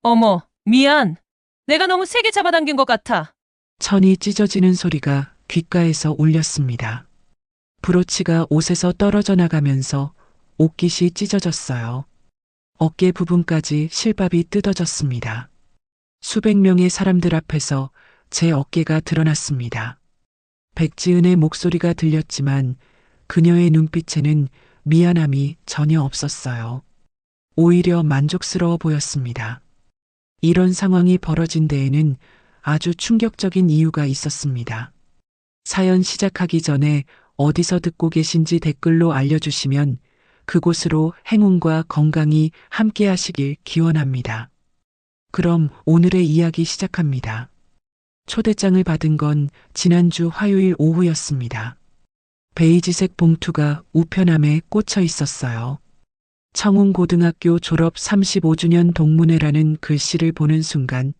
어머, 미안. 내가 너무 세게 잡아당긴 것 같아. 천이 찢어지는 소리가 귓가에서 울렸습니다. 브로치가 옷에서 떨어져 나가면서 옷깃이 찢어졌어요. 어깨 부분까지 실밥이 뜯어졌습니다. 수백 명의 사람들 앞에서 제 어깨가 드러났습니다. 백지은의 목소리가 들렸지만 그녀의 눈빛에는 미안함이 전혀 없었어요. 오히려 만족스러워 보였습니다. 이런 상황이 벌어진 데에는 아주 충격적인 이유가 있었습니다. 사연 시작하기 전에 어디서 듣고 계신지 댓글로 알려주시면 그곳으로 행운과 건강이 함께 하시길 기원합니다. 그럼 오늘의 이야기 시작합니다. 초대장을 받은 건 지난주 화요일 오후였습니다. 베이지색 봉투가 우편함에 꽂혀 있었어요. 청운고등학교 졸업 35주년 동문회라는 글씨를 보는 순간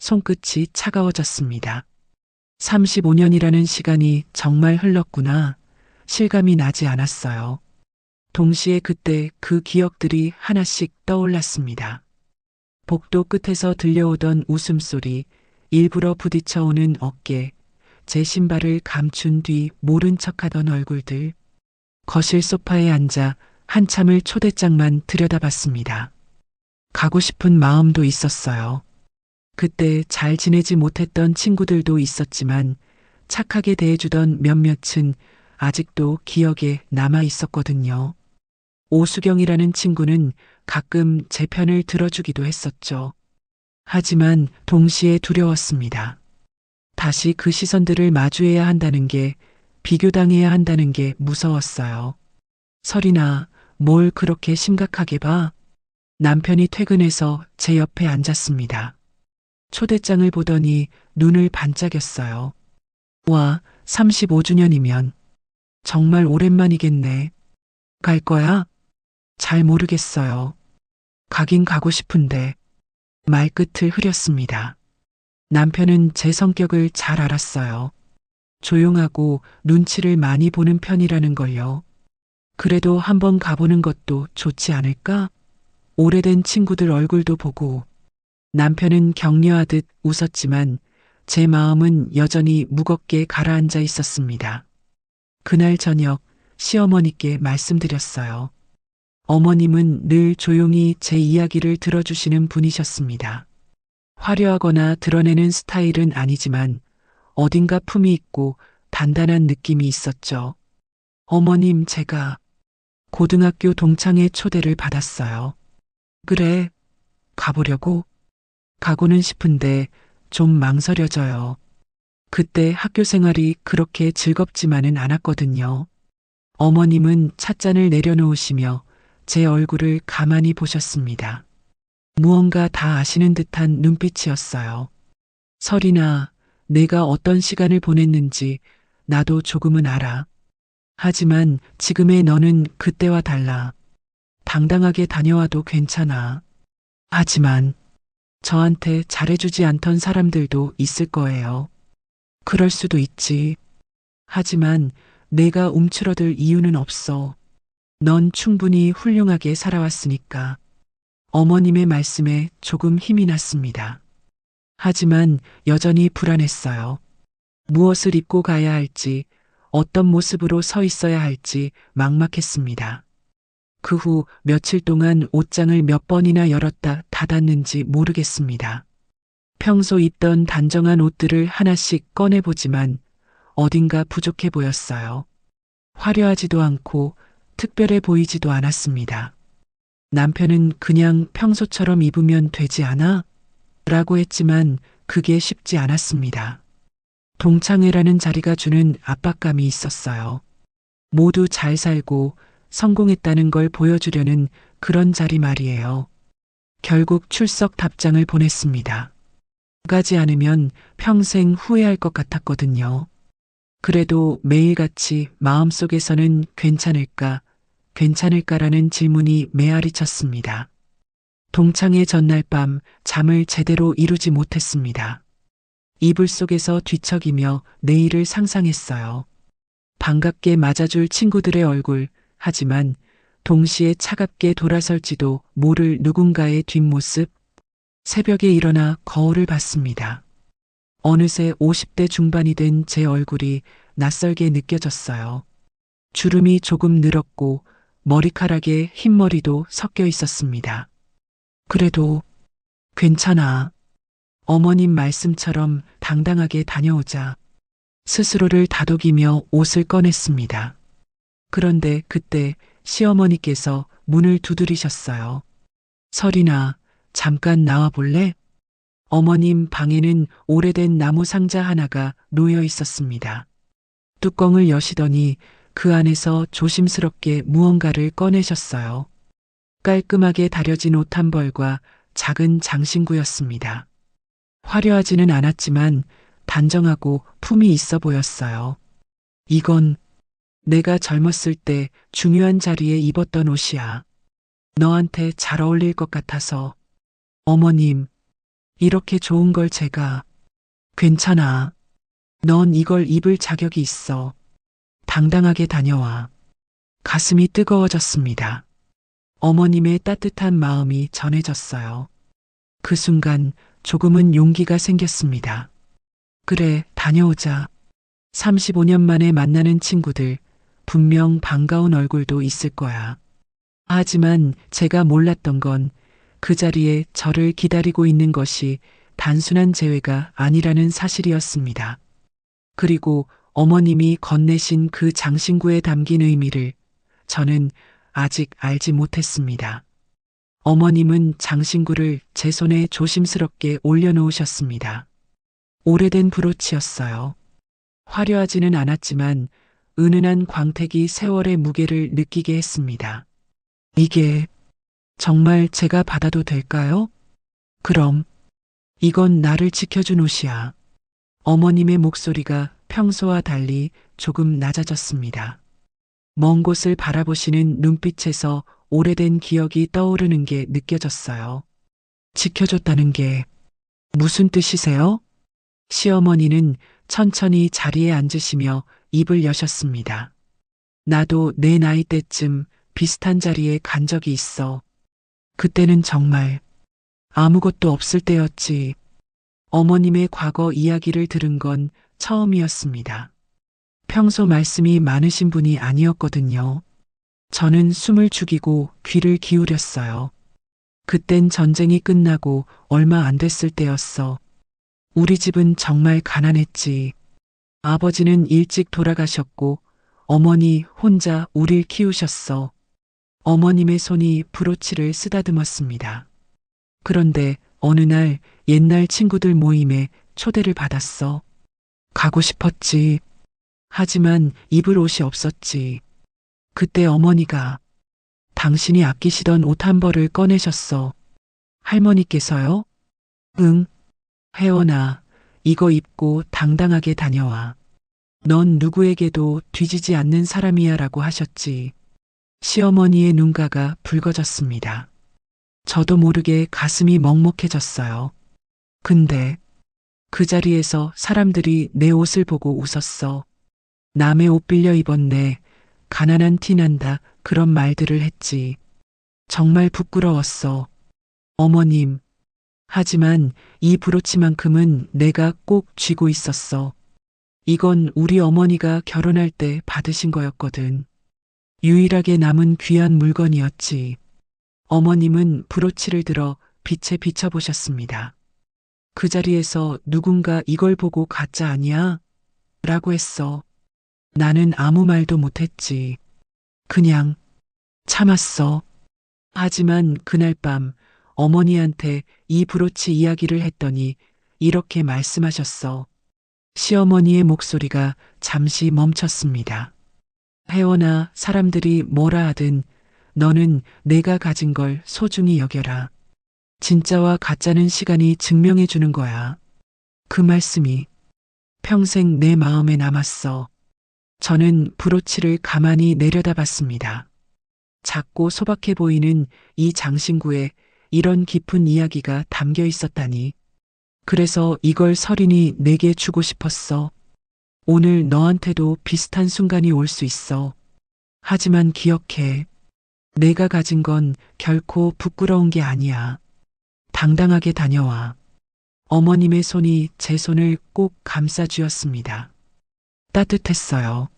손끝이 차가워졌습니다. 35년이라는 시간이 정말 흘렀구나. 실감이 나지 않았어요. 동시에 그때 그 기억들이 하나씩 떠올랐습니다. 복도 끝에서 들려오던 웃음소리, 일부러 부딪혀오는 어깨, 제 신발을 감춘 뒤 모른 척하던 얼굴들. 거실 소파에 앉아 한참을 초대장만 들여다봤습니다. 가고 싶은 마음도 있었어요. 그때 잘 지내지 못했던 친구들도 있었지만 착하게 대해주던 몇몇은 아직도 기억에 남아 있었거든요. 오수경이라는 친구는 가끔 제 편을 들어주기도 했었죠. 하지만 동시에 두려웠습니다. 다시 그 시선들을 마주해야 한다는 게, 비교당해야 한다는 게 무서웠어요. 설이나 뭘 그렇게 심각하게 봐? 남편이 퇴근해서 제 옆에 앉았습니다. 초대장을 보더니 눈을 반짝였어요. 와, 35주년이면 정말 오랜만이겠네. 갈 거야? 잘 모르겠어요. 가긴 가고 싶은데. 말끝을 흐렸습니다. 남편은 제 성격을 잘 알았어요. 조용하고 눈치를 많이 보는 편이라는 걸요. 그래도 한번 가보는 것도 좋지 않을까? 오래된 친구들 얼굴도 보고. 남편은 격려하듯 웃었지만 제 마음은 여전히 무겁게 가라앉아 있었습니다. 그날 저녁 시어머니께 말씀드렸어요. 어머님은 늘 조용히 제 이야기를 들어주시는 분이셨습니다. 화려하거나 드러내는 스타일은 아니지만 어딘가 품이 있고 단단한 느낌이 있었죠. 어머님, 제가 고등학교 동창회 초대를 받았어요. 그래, 가보려고? 가고는 싶은데 좀 망설여져요. 그때 학교 생활이 그렇게 즐겁지만은 않았거든요. 어머님은 찻잔을 내려놓으시며 제 얼굴을 가만히 보셨습니다. 무언가 다 아시는 듯한 눈빛이었어요. 설이나 내가 어떤 시간을 보냈는지 나도 조금은 알아. 하지만 지금의 너는 그때와 달라. 당당하게 다녀와도 괜찮아. 하지만 저한테 잘해주지 않던 사람들도 있을 거예요. 그럴 수도 있지. 하지만 내가 움츠러들 이유는 없어. 넌 충분히 훌륭하게 살아왔으니까. 어머님의 말씀에 조금 힘이 났습니다. 하지만 여전히 불안했어요. 무엇을 입고 가야 할지, 어떤 모습으로 서 있어야 할지 막막했습니다. 그 후 며칠 동안 옷장을 몇 번이나 열었다 닫았는지 모르겠습니다. 평소 입던 단정한 옷들을 하나씩 꺼내보지만 어딘가 부족해 보였어요. 화려하지도 않고 특별해 보이지도 않았습니다. 남편은 그냥 평소처럼 입으면 되지 않아? 라고 했지만 그게 쉽지 않았습니다. 동창회라는 자리가 주는 압박감이 있었어요. 모두 잘 살고 성공했다는 걸 보여주려는 그런 자리 말이에요. 결국 출석 답장을 보냈습니다. 가지 않으면 평생 후회할 것 같았거든요. 그래도 매일같이 마음속에서는 괜찮을까, 괜찮을까라는 질문이 메아리 쳤습니다. 동창회 전날 밤 잠을 제대로 이루지 못했습니다. 이불 속에서 뒤척이며 내일을 상상했어요. 반갑게 맞아줄 친구들의 얼굴, 하지만 동시에 차갑게 돌아설지도 모를 누군가의 뒷모습. 새벽에 일어나 거울을 봤습니다. 어느새 50대 중반이 된 제 얼굴이 낯설게 느껴졌어요. 주름이 조금 늘었고 머리카락에 흰머리도 섞여 있었습니다. 그래도 괜찮아. 어머님 말씀처럼 당당하게 다녀오자. 스스로를 다독이며 옷을 꺼냈습니다. 그런데 그때 시어머니께서 문을 두드리셨어요. 설이나 잠깐 나와 볼래? 어머님 방에는 오래된 나무 상자 하나가 놓여 있었습니다. 뚜껑을 여시더니 그 안에서 조심스럽게 무언가를 꺼내셨어요. 깔끔하게 다려진 옷 한 벌과 작은 장신구였습니다. 화려하지는 않았지만 단정하고 품이 있어 보였어요. 이건 내가 젊었을 때 중요한 자리에 입었던 옷이야. 너한테 잘 어울릴 것 같아서. 어머님, 이렇게 좋은 걸 제가. 괜찮아. 넌 이걸 입을 자격이 있어. 당당하게 다녀와. 가슴이 뜨거워졌습니다. 어머님의 따뜻한 마음이 전해졌어요. 그 순간 조금은 용기가 생겼습니다. 그래, 다녀오자. 35년 만에 만나는 친구들, 분명 반가운 얼굴도 있을 거야. 하지만 제가 몰랐던 건 그 자리에 저를 기다리고 있는 것이 단순한 재회가 아니라는 사실이었습니다. 그리고 어머님이 건네신 그 장신구에 담긴 의미를 저는 아직 알지 못했습니다. 어머님은 장신구를 제 손에 조심스럽게 올려놓으셨습니다. 오래된 브로치였어요. 화려하지는 않았지만 은은한 광택이 세월의 무게를 느끼게 했습니다. 이게 정말 제가 받아도 될까요? 그럼 이건 나를 지켜준 옷이야. 어머님의 목소리가 평소와 달리 조금 낮아졌습니다. 먼 곳을 바라보시는 눈빛에서 오래된 기억이 떠오르는 게 느껴졌어요. 지켜줬다는 게 무슨 뜻이세요? 시어머니는 천천히 자리에 앉으시며 입을 여셨습니다. 나도 내 나이 때쯤 비슷한 자리에 간 적이 있어. 그때는 정말 아무것도 없을 때였지. 어머님의 과거 이야기를 들은 건 처음이었습니다. 평소 말씀이 많으신 분이 아니었거든요. 저는 숨을 죽이고 귀를 기울였어요. 그땐 전쟁이 끝나고 얼마 안 됐을 때였어. 우리 집은 정말 가난했지. 아버지는 일찍 돌아가셨고 어머니 혼자 우릴 키우셨어. 어머님의 손이 브로치를 쓰다듬었습니다. 그런데 어느 날 옛날 친구들 모임에 초대를 받았어. 가고 싶었지. 하지만 입을 옷이 없었지. 그때 어머니가 당신이 아끼시던 옷 한 벌을 꺼내셨어. 할머니께서요? 응. 혜원아, 이거 입고 당당하게 다녀와. 넌 누구에게도 뒤지지 않는 사람이야 라고 하셨지. 시어머니의 눈가가 붉어졌습니다. 저도 모르게 가슴이 먹먹해졌어요. 근데 그 자리에서 사람들이 내 옷을 보고 웃었어. 남의 옷 빌려 입었네. 가난한 티 난다. 그런 말들을 했지. 정말 부끄러웠어. 어머님. 하지만 이 브로치만큼은 내가 꼭 쥐고 있었어. 이건 우리 어머니가 결혼할 때 받으신 거였거든. 유일하게 남은 귀한 물건이었지. 어머님은 브로치를 들어 빛에 비춰보셨습니다. 그 자리에서 누군가 이걸 보고 가짜 아니야? 라고 했어. 나는 아무 말도 못했지. 그냥 참았어. 하지만 그날 밤 어머니한테 이 브로치 이야기를 했더니 이렇게 말씀하셨어. 시어머니의 목소리가 잠시 멈췄습니다. 혜원아, 사람들이 뭐라 하든 너는 내가 가진 걸 소중히 여겨라. 진짜와 가짜는 시간이 증명해 주는 거야. 그 말씀이 평생 내 마음에 남았어. 저는 브로치를 가만히 내려다봤습니다. 작고 소박해 보이는 이 장신구에 이런 깊은 이야기가 담겨 있었다니. 그래서 이걸 설인이 내게 주고 싶었어. 오늘 너한테도 비슷한 순간이 올 수 있어. 하지만 기억해. 내가 가진 건 결코 부끄러운 게 아니야. 당당하게 다녀와. 어머님의 손이 제 손을 꼭 감싸 쥐었습니다. 따뜻했어요.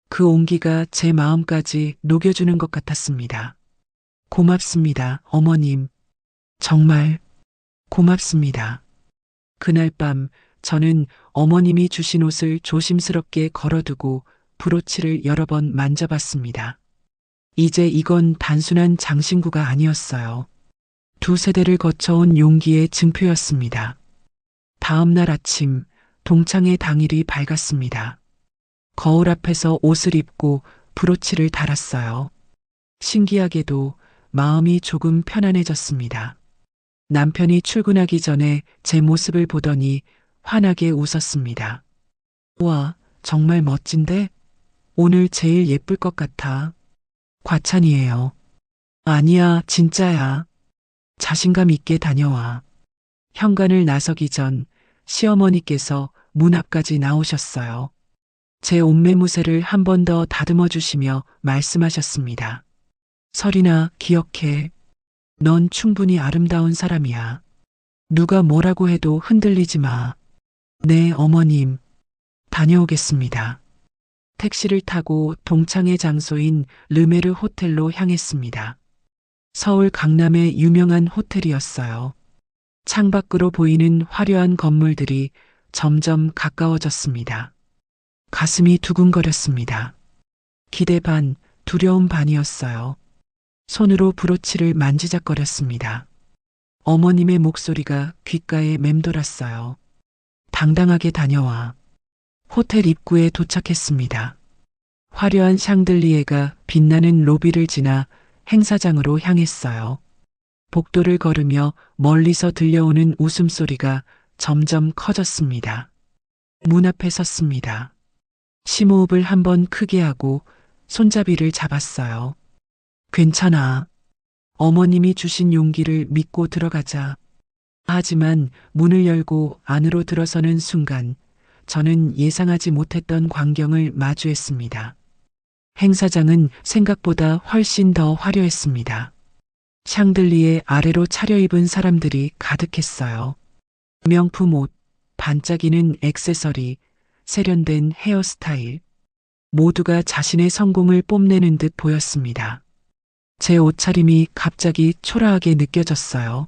그 온기가 제 마음까지 녹여주는 것 같았습니다. 고맙습니다, 어머님. 정말 고맙습니다. 그날 밤 저는 어머님이 주신 옷을 조심스럽게 걸어두고 브로치를 여러 번 만져봤습니다. 이제 이건 단순한 장신구가 아니었어요. 두 세대를 거쳐온 용기의 증표였습니다. 다음 날 아침, 동창의 당일이 밝았습니다. 거울 앞에서 옷을 입고 브로치를 달았어요. 신기하게도 마음이 조금 편안해졌습니다. 남편이 출근하기 전에 제 모습을 보더니 환하게 웃었습니다. 와, 정말 멋진데? 오늘 제일 예쁠 것 같아. 과찬이에요. 아니야, 진짜야. 자신감 있게 다녀와. 현관을 나서기 전 시어머니께서 문 앞까지 나오셨어요. 제 옷매무새를 한 번 더 다듬어 주시며 말씀하셨습니다. 설이나 기억해. 넌 충분히 아름다운 사람이야. 누가 뭐라고 해도 흔들리지 마. 네, 어머님. 다녀오겠습니다. 택시를 타고 동창의 장소인 르메르 호텔로 향했습니다. 서울 강남의 유명한 호텔이었어요. 창밖으로 보이는 화려한 건물들이 점점 가까워졌습니다. 가슴이 두근거렸습니다. 기대 반, 두려움 반이었어요. 손으로 브로치를 만지작거렸습니다. 어머님의 목소리가 귓가에 맴돌았어요. 당당하게 다녀와. 호텔 입구에 도착했습니다. 화려한 샹들리에가 빛나는 로비를 지나 행사장으로 향했어요. 복도를 걸으며 멀리서 들려오는 웃음소리가 점점 커졌습니다. 문 앞에 섰습니다. 심호흡을 한번 크게 하고 손잡이를 잡았어요. 괜찮아. 어머님이 주신 용기를 믿고 들어가자. 하지만 문을 열고 안으로 들어서는 순간 저는 예상하지 못했던 광경을 마주했습니다. 행사장은 생각보다 훨씬 더 화려했습니다. 샹들리에 아래로 차려입은 사람들이 가득했어요. 명품 옷, 반짝이는 액세서리, 세련된 헤어스타일. 모두가 자신의 성공을 뽐내는 듯 보였습니다. 제 옷차림이 갑자기 초라하게 느껴졌어요.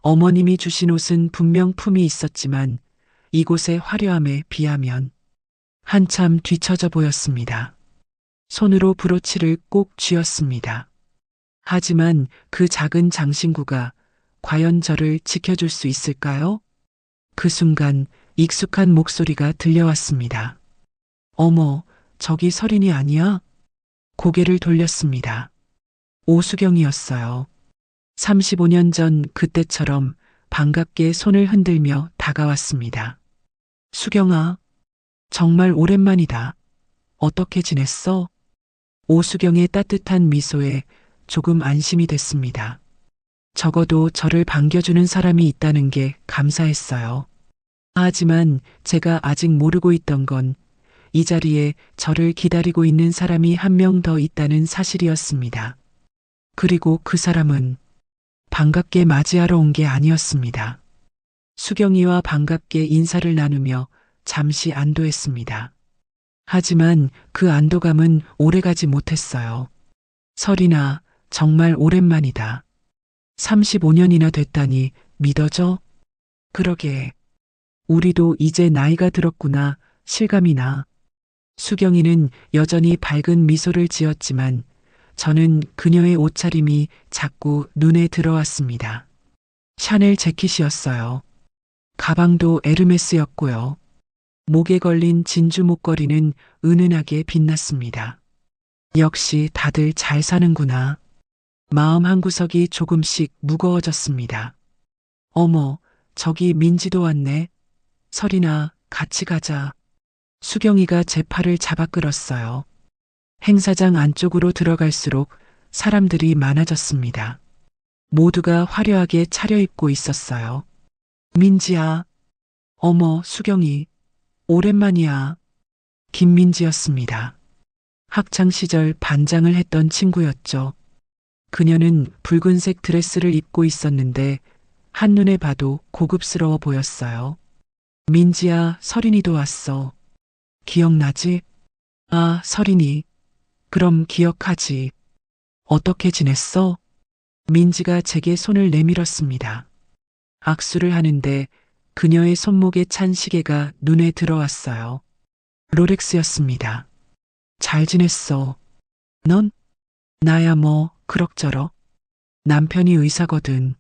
어머님이 주신 옷은 분명 품이 있었지만 이곳의 화려함에 비하면 한참 뒤처져 보였습니다. 손으로 브로치를 꼭 쥐었습니다. 하지만 그 작은 장신구가 과연 저를 지켜줄 수 있을까요? 그 순간 익숙한 목소리가 들려왔습니다. 어머, 저기 설인이 아니야? 고개를 돌렸습니다. 오수경이었어요. 35년 전 그때처럼 반갑게 손을 흔들며 다가왔습니다. 수경아, 정말 오랜만이다. 어떻게 지냈어? 오수경의 따뜻한 미소에 조금 안심이 됐습니다. 적어도 저를 반겨주는 사람이 있다는 게 감사했어요. 하지만 제가 아직 모르고 있던 건 이 자리에 저를 기다리고 있는 사람이 한 명 더 있다는 사실이었습니다. 그리고 그 사람은 반갑게 맞이하러 온 게 아니었습니다. 수경이와 반갑게 인사를 나누며 잠시 안도했습니다. 하지만 그 안도감은 오래가지 못했어요. 설이나 정말 오랜만이다. 35년이나 됐다니 믿어져? 그러게. 우리도 이제 나이가 들었구나 실감이 나. 수경이는 여전히 밝은 미소를 지었지만 저는 그녀의 옷차림이 자꾸 눈에 들어왔습니다. 샤넬 재킷이었어요. 가방도 에르메스였고요. 목에 걸린 진주 목걸이는 은은하게 빛났습니다. 역시 다들 잘 사는구나. 마음 한구석이 조금씩 무거워졌습니다. 어머, 저기 민지도 왔네. 설이나 같이 가자. 수경이가 제 팔을 잡아 끌었어요. 행사장 안쪽으로 들어갈수록 사람들이 많아졌습니다. 모두가 화려하게 차려입고 있었어요. 민지야. 어머, 수경이. 오랜만이야. 김민지였습니다. 학창시절 반장을 했던 친구였죠. 그녀는 붉은색 드레스를 입고 있었는데 한눈에 봐도 고급스러워 보였어요. 민지야, 서린이도 왔어. 기억나지? 아, 서린이. 그럼 기억하지. 어떻게 지냈어? 민지가 제게 손을 내밀었습니다. 악수를 하는데 그녀의 손목에 찬 시계가 눈에 들어왔어요. 롤렉스였습니다. 잘 지냈어. 넌? 나야 뭐, 그럭저럭. 남편이 의사거든.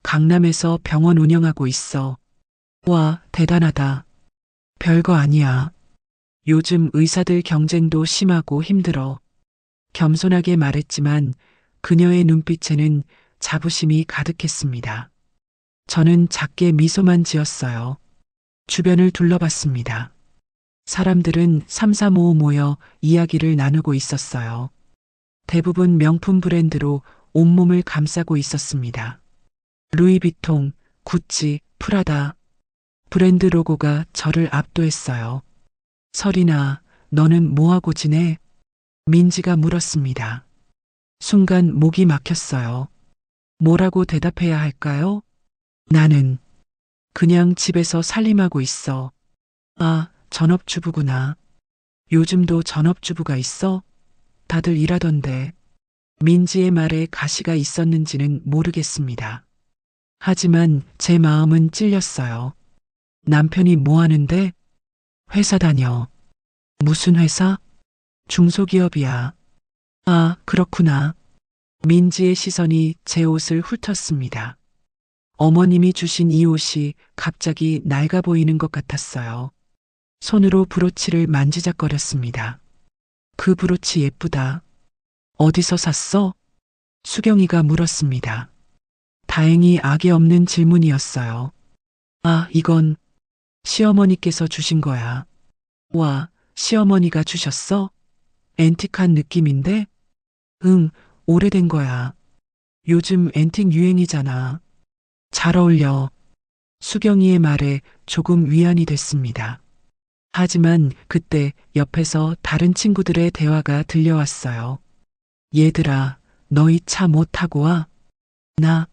강남에서 병원 운영하고 있어. 와, 대단하다. 별거 아니야. 요즘 의사들 경쟁도 심하고 힘들어. 겸손하게 말했지만 그녀의 눈빛에는 자부심이 가득했습니다. 저는 작게 미소만 지었어요. 주변을 둘러봤습니다. 사람들은 삼삼오오 모여 이야기를 나누고 있었어요. 대부분 명품 브랜드로 온몸을 감싸고 있었습니다. 루이비통, 구찌, 프라다. 브랜드 로고가 저를 압도했어요. 설이나, 너는 뭐하고 지내? 민지가 물었습니다. 순간 목이 막혔어요. 뭐라고 대답해야 할까요? 나는 그냥 집에서 살림하고 있어. 아, 전업주부구나. 요즘도 전업주부가 있어? 다들 일하던데. 민지의 말에 가시가 있었는지는 모르겠습니다. 하지만 제 마음은 찔렸어요. 남편이 뭐 하는데? 회사 다녀. 무슨 회사? 중소기업이야. 아, 그렇구나. 민지의 시선이 제 옷을 훑었습니다. 어머님이 주신 이 옷이 갑자기 낡아 보이는 것 같았어요. 손으로 브로치를 만지작거렸습니다. 그 브로치 예쁘다. 어디서 샀어? 수경이가 물었습니다. 다행히 악의 없는 질문이었어요. 아, 이건 시어머니께서 주신 거야. 와, 시어머니가 주셨어? 앤틱한 느낌인데? 응, 오래된 거야. 요즘 앤틱 유행이잖아. 잘 어울려. 수경이의 말에 조금 위안이 됐습니다. 하지만 그때 옆에서 다른 친구들의 대화가 들려왔어요. 얘들아, 너희 차 뭐 타고 와? 나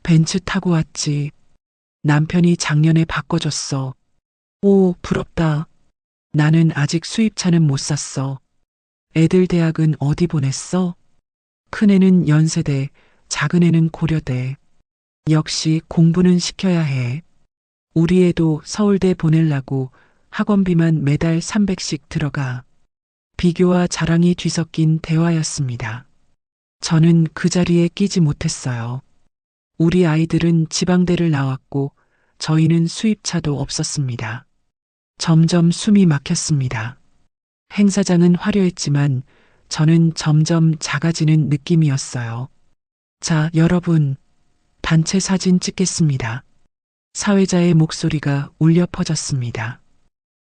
벤츠 타고 왔지. 남편이 작년에 바꿔줬어. 오, 부럽다. 나는 아직 수입차는 못 샀어. 애들 대학은 어디 보냈어? 큰애는 연세대, 작은애는 고려대. 역시 공부는 시켜야 해. 우리 애도 서울대 보내려고 학원비만 매달 300씩 들어가. 비교와 자랑이 뒤섞인 대화였습니다. 저는 그 자리에 끼지 못했어요. 우리 아이들은 지방대를 나왔고 저희는 수입차도 없었습니다. 점점 숨이 막혔습니다. 행사장은 화려했지만 저는 점점 작아지는 느낌이었어요. 자, 여러분, 단체 사진 찍겠습니다. 사회자의 목소리가 울려 퍼졌습니다.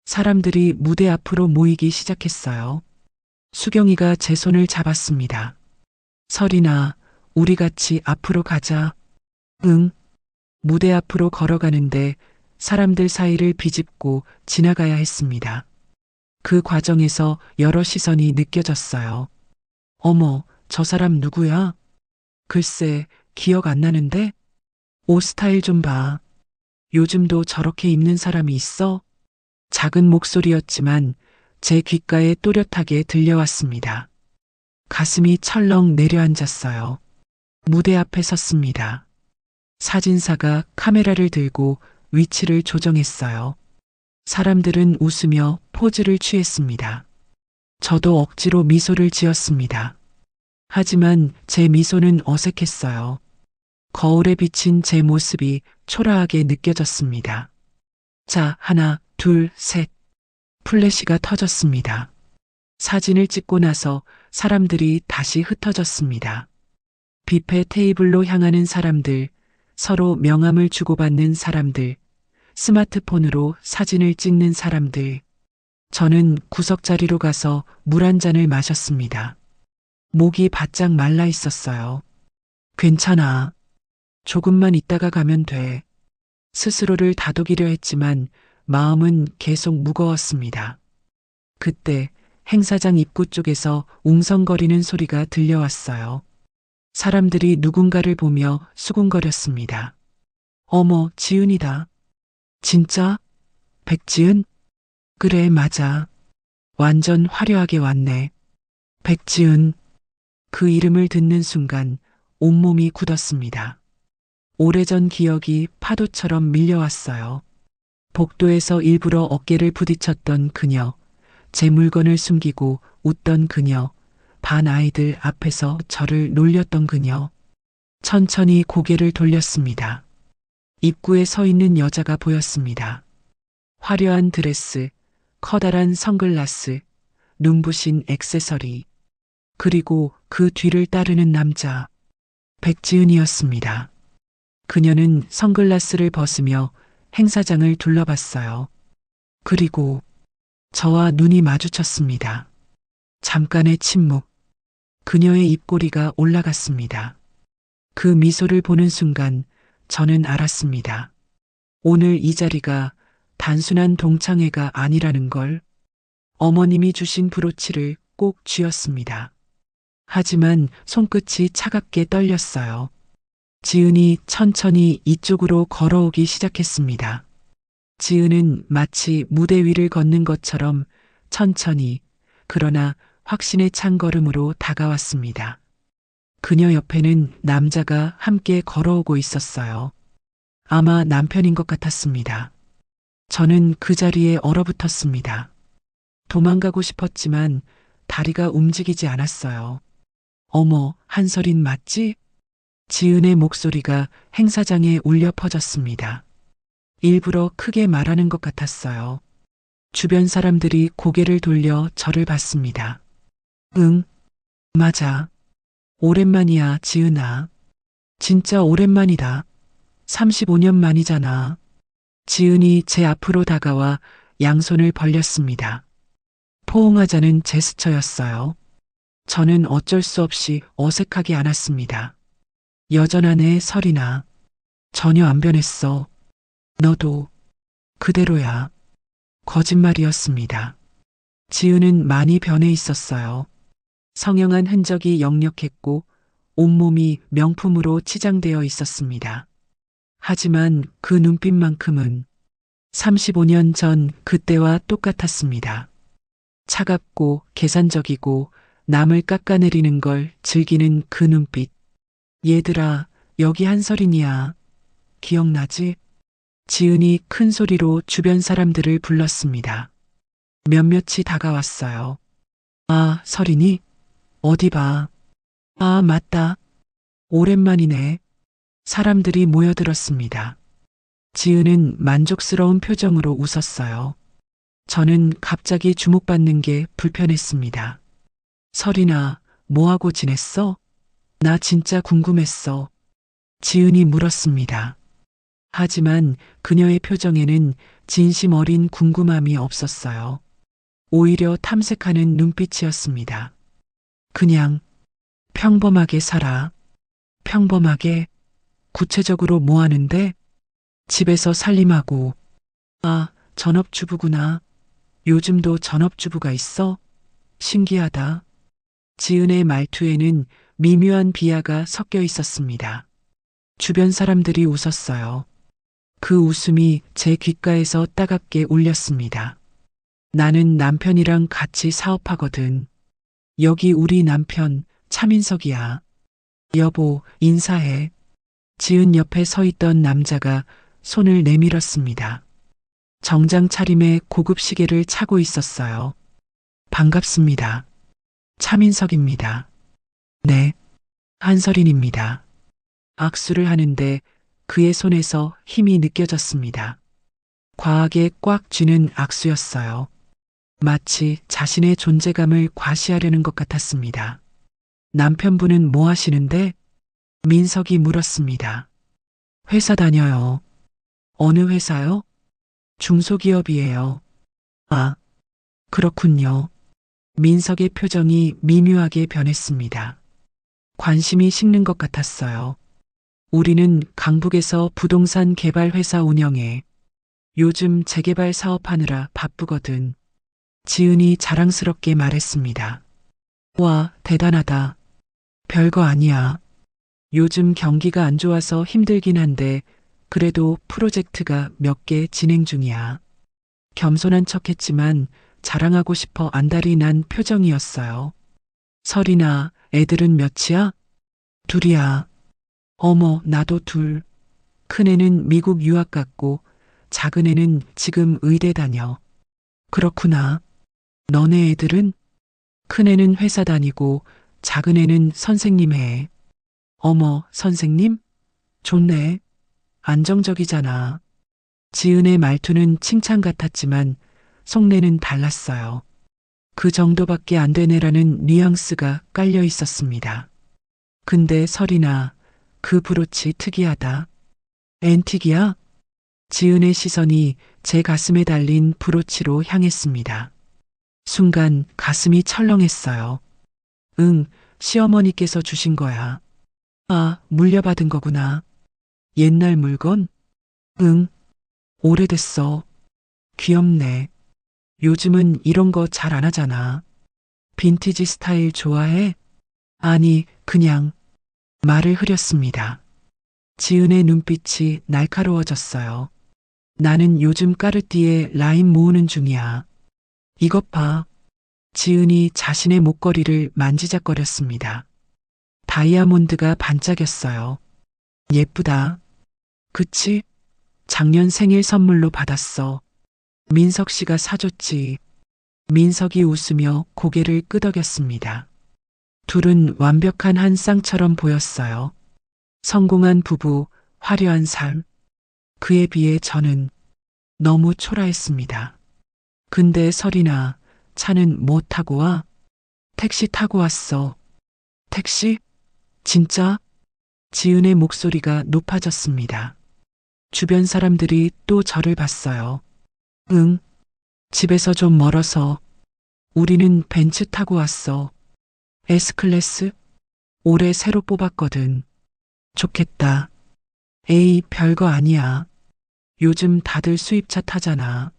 사람들이 무대 앞으로 모이기 시작했어요. 수경이가 제 손을 잡았습니다. 설이나, 우리 같이 앞으로 가자. 응. 무대 앞으로 걸어가는데 사람들 사이를 비집고 지나가야 했습니다. 그 과정에서 여러 시선이 느껴졌어요. 어머, 저 사람 누구야? 글쎄, 기억 안 나는데? 옷 스타일 좀 봐. 요즘도 저렇게 입는 사람이 있어? 작은 목소리였지만 제 귓가에 또렷하게 들려왔습니다. 가슴이 철렁 내려앉았어요. 무대 앞에 섰습니다. 사진사가 카메라를 들고 위치를 조정했어요. 사람들은 웃으며 포즈를 취했습니다. 저도 억지로 미소를 지었습니다. 하지만 제 미소는 어색했어요. 거울에 비친 제 모습이 초라하게 느껴졌습니다. 자, 하나, 둘, 셋. 플래시가 터졌습니다. 사진을 찍고 나서 사람들이 다시 흩어졌습니다. 뷔페 테이블로 향하는 사람들, 서로 명함을 주고받는 사람들, 스마트폰으로 사진을 찍는 사람들. 저는 구석자리로 가서 물 한 잔을 마셨습니다. 목이 바짝 말라 있었어요. 괜찮아. 조금만 있다가 가면 돼. 스스로를 다독이려 했지만 마음은 계속 무거웠습니다. 그때 행사장 입구 쪽에서 웅성거리는 소리가 들려왔어요. 사람들이 누군가를 보며 수군거렸습니다. 어머, 지은이다. 진짜? 백지은? 그래, 맞아. 완전 화려하게 왔네. 백지은. 그 이름을 듣는 순간 온몸이 굳었습니다. 오래전 기억이 파도처럼 밀려왔어요. 복도에서 일부러 어깨를 부딪혔던 그녀, 제 물건을 숨기고 웃던 그녀, 반 아이들 앞에서 저를 놀렸던 그녀. 천천히 고개를 돌렸습니다. 입구에 서 있는 여자가 보였습니다. 화려한 드레스, 커다란 선글라스, 눈부신 액세서리, 그리고 그 뒤를 따르는 남자, 백지은이었습니다. 그녀는 선글라스를 벗으며 행사장을 둘러봤어요. 그리고 저와 눈이 마주쳤습니다. 잠깐의 침묵. 그녀의 입꼬리가 올라갔습니다. 그 미소를 보는 순간 저는 알았습니다. 오늘 이 자리가 단순한 동창회가 아니라는 걸. 어머님이 주신 브로치를 꼭 쥐었습니다. 하지만 손끝이 차갑게 떨렸어요. 지은이 천천히 이쪽으로 걸어오기 시작했습니다. 지은은 마치 무대 위를 걷는 것처럼 천천히, 그러나 확신에 찬 걸음으로 다가왔습니다. 그녀 옆에는 남자가 함께 걸어오고 있었어요. 아마 남편인 것 같았습니다. 저는 그 자리에 얼어붙었습니다. 도망가고 싶었지만 다리가 움직이지 않았어요. 어머, 한설인 맞지? 지은의 목소리가 행사장에 울려 퍼졌습니다. 일부러 크게 말하는 것 같았어요. 주변 사람들이 고개를 돌려 저를 봤습니다. 응, 맞아. 오랜만이야, 지은아. 진짜 오랜만이다. 35년 만이잖아. 지은이 제 앞으로 다가와 양손을 벌렸습니다. 포옹하자는 제스처였어요. 저는 어쩔 수 없이 어색하게 안았습니다. 여전하네, 설이나. 전혀 안 변했어. 너도 그대로야. 거짓말이었습니다. 지은은 많이 변해 있었어요. 성형한 흔적이 역력했고 온몸이 명품으로 치장되어 있었습니다. 하지만 그 눈빛만큼은 35년 전 그때와 똑같았습니다. 차갑고 계산적이고 남을 깎아내리는 걸 즐기는 그 눈빛. 얘들아, 여기 한설인이야. 기억나지? 지은이 큰 소리로 주변 사람들을 불렀습니다. 몇몇이 다가왔어요. 아, 설인이? 어디 봐. 아, 맞다. 오랜만이네. 사람들이 모여들었습니다. 지은은 만족스러운 표정으로 웃었어요. 저는 갑자기 주목받는 게 불편했습니다. 설인아, 뭐하고 지냈어? 나 진짜 궁금했어. 지은이 물었습니다. 하지만 그녀의 표정에는 진심 어린 궁금함이 없었어요. 오히려 탐색하는 눈빛이었습니다. 그냥 평범하게 살아. 평범하게. 구체적으로 뭐 하는데? 집에서 살림하고. 아, 전업주부구나. 요즘도 전업주부가 있어? 신기하다. 지은의 말투에는 미묘한 비하가 섞여 있었습니다. 주변 사람들이 웃었어요. 그 웃음이 제 귓가에서 따갑게 울렸습니다. 나는 남편이랑 같이 사업하거든. 여기 우리 남편 차민석이야. 여보, 인사해. 지은 옆에 서 있던 남자가 손을 내밀었습니다. 정장 차림에 고급 시계를 차고 있었어요. 반갑습니다. 차민석입니다. 네, 한설인입니다. 악수를 하는데 그의 손에서 힘이 느껴졌습니다. 과하게 꽉 쥐는 악수였어요. 마치 자신의 존재감을 과시하려는 것 같았습니다. 남편분은 뭐 하시는데? 민석이 물었습니다. 회사 다녀요. 어느 회사요? 중소기업이에요. 아, 그렇군요. 민석의 표정이 미묘하게 변했습니다. 관심이 식는 것 같았어요. 우리는 강북에서 부동산 개발 회사 운영해. 요즘 재개발 사업하느라 바쁘거든. 지은이 자랑스럽게 말했습니다. 와, 대단하다. 별거 아니야. 요즘 경기가 안 좋아서 힘들긴 한데 그래도 프로젝트가 몇 개 진행 중이야. 겸손한 척 했지만 자랑하고 싶어 안달이 난 표정이었어요. 설이나 애들은 몇이야? 둘이야. 어머, 나도 둘. 큰애는 미국 유학 갔고 작은애는 지금 의대 다녀. 그렇구나. 너네 애들은? 큰애는 회사 다니고 작은애는 선생님 해. 어머, 선생님? 좋네. 안정적이잖아. 지은의 말투는 칭찬 같았지만 속내는 달랐어요. 그 정도밖에 안 되네라는 뉘앙스가 깔려 있었습니다. 근데 설이나 그 브로치 특이하다. 앤틱이야? 지은의 시선이 제 가슴에 달린 브로치로 향했습니다. 순간 가슴이 철렁했어요. 응, 시어머니께서 주신 거야. 아, 물려받은 거구나. 옛날 물건? 응, 오래됐어. 귀엽네. 요즘은 이런 거 잘 안 하잖아. 빈티지 스타일 좋아해? 아니, 그냥 말을 흐렸습니다. 지은의 눈빛이 날카로워졌어요. 나는 요즘 까르띠에 라인 모으는 중이야. 이것 봐. 지은이 자신의 목걸이를 만지작거렸습니다. 다이아몬드가 반짝였어요. 예쁘다. 그치? 작년 생일 선물로 받았어. 민석 씨가 사줬지. 민석이 웃으며 고개를 끄덕였습니다. 둘은 완벽한 한 쌍처럼 보였어요. 성공한 부부, 화려한 삶. 그에 비해 저는 너무 초라했습니다. 근데 설이나 차는 뭐 타고 와? 택시 타고 왔어. 택시? 진짜? 지은의 목소리가 높아졌습니다. 주변 사람들이 또 저를 봤어요. 응, 집에서 좀 멀어서. 우리는 벤츠 타고 왔어. S클래스? 올해 새로 뽑았거든. 좋겠다. 에이, 별거 아니야. 요즘 다들 수입차 타잖아.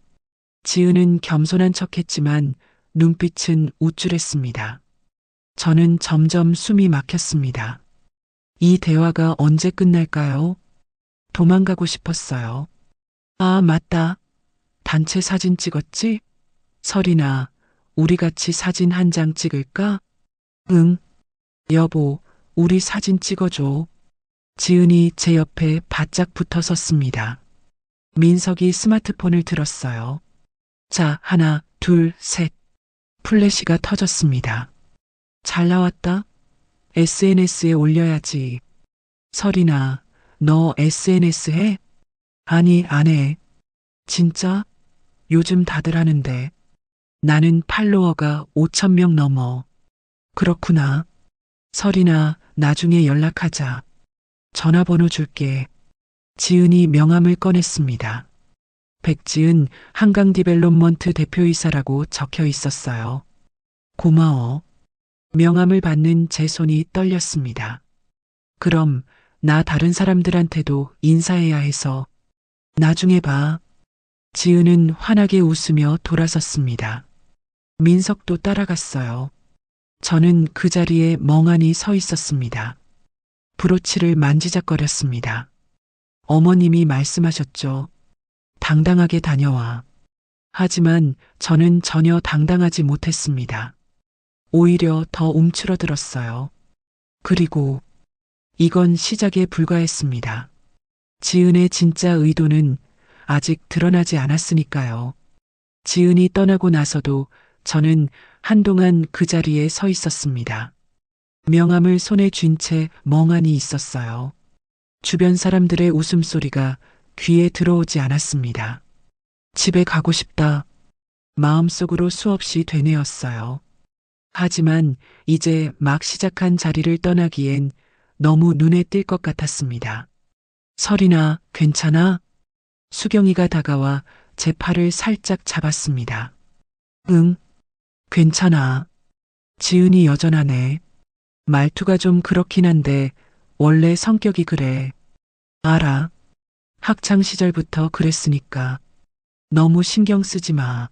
지은은 겸손한 척 했지만 눈빛은 우쭐했습니다. 저는 점점 숨이 막혔습니다. 이 대화가 언제 끝날까요? 도망가고 싶었어요. 아, 맞다. 단체 사진 찍었지? 설이나, 우리 같이 사진 한 장 찍을까? 응. 여보, 우리 사진 찍어줘. 지은이 제 옆에 바짝 붙어 섰습니다. 민석이 스마트폰을 들었어요. 자, 하나, 둘, 셋. 플래시가 터졌습니다. 잘 나왔다. SNS에 올려야지. 설이나, 너 SNS 해? 아니, 안 해. 진짜? 요즘 다들 하는데. 나는 팔로워가 5천 명 넘어. 그렇구나. 설이나, 나중에 연락하자. 전화번호 줄게. 지은이 명함을 꺼냈습니다. 백지은 한강디벨롭먼트 대표이사라고 적혀 있었어요. 고마워. 명함을 받는 제 손이 떨렸습니다. 그럼 나 다른 사람들한테도 인사해야 해서. 나중에 봐. 지은은 환하게 웃으며 돌아섰습니다. 민석도 따라갔어요. 저는 그 자리에 멍하니 서 있었습니다. 브로치를 만지작거렸습니다. 어머님이 말씀하셨죠. 당당하게 다녀와. 하지만 저는 전혀 당당하지 못했습니다. 오히려 더 움츠러들었어요. 그리고 이건 시작에 불과했습니다. 지은의 진짜 의도는 아직 드러나지 않았으니까요. 지은이 떠나고 나서도 저는 한동안 그 자리에 서 있었습니다. 명함을 손에 쥔 채 멍하니 있었어요. 주변 사람들의 웃음소리가 귀에 들어오지 않았습니다. 집에 가고 싶다. 마음속으로 수없이 되뇌었어요. 하지만 이제 막 시작한 자리를 떠나기엔 너무 눈에 띌 것 같았습니다. 설이나, 괜찮아? 수경이가 다가와 제 팔을 살짝 잡았습니다. 응, 괜찮아. 지은이 여전하네. 말투가 좀 그렇긴 한데 원래 성격이 그래. 알아. 학창 시절부터 그랬으니까. 너무 신경 쓰지 마.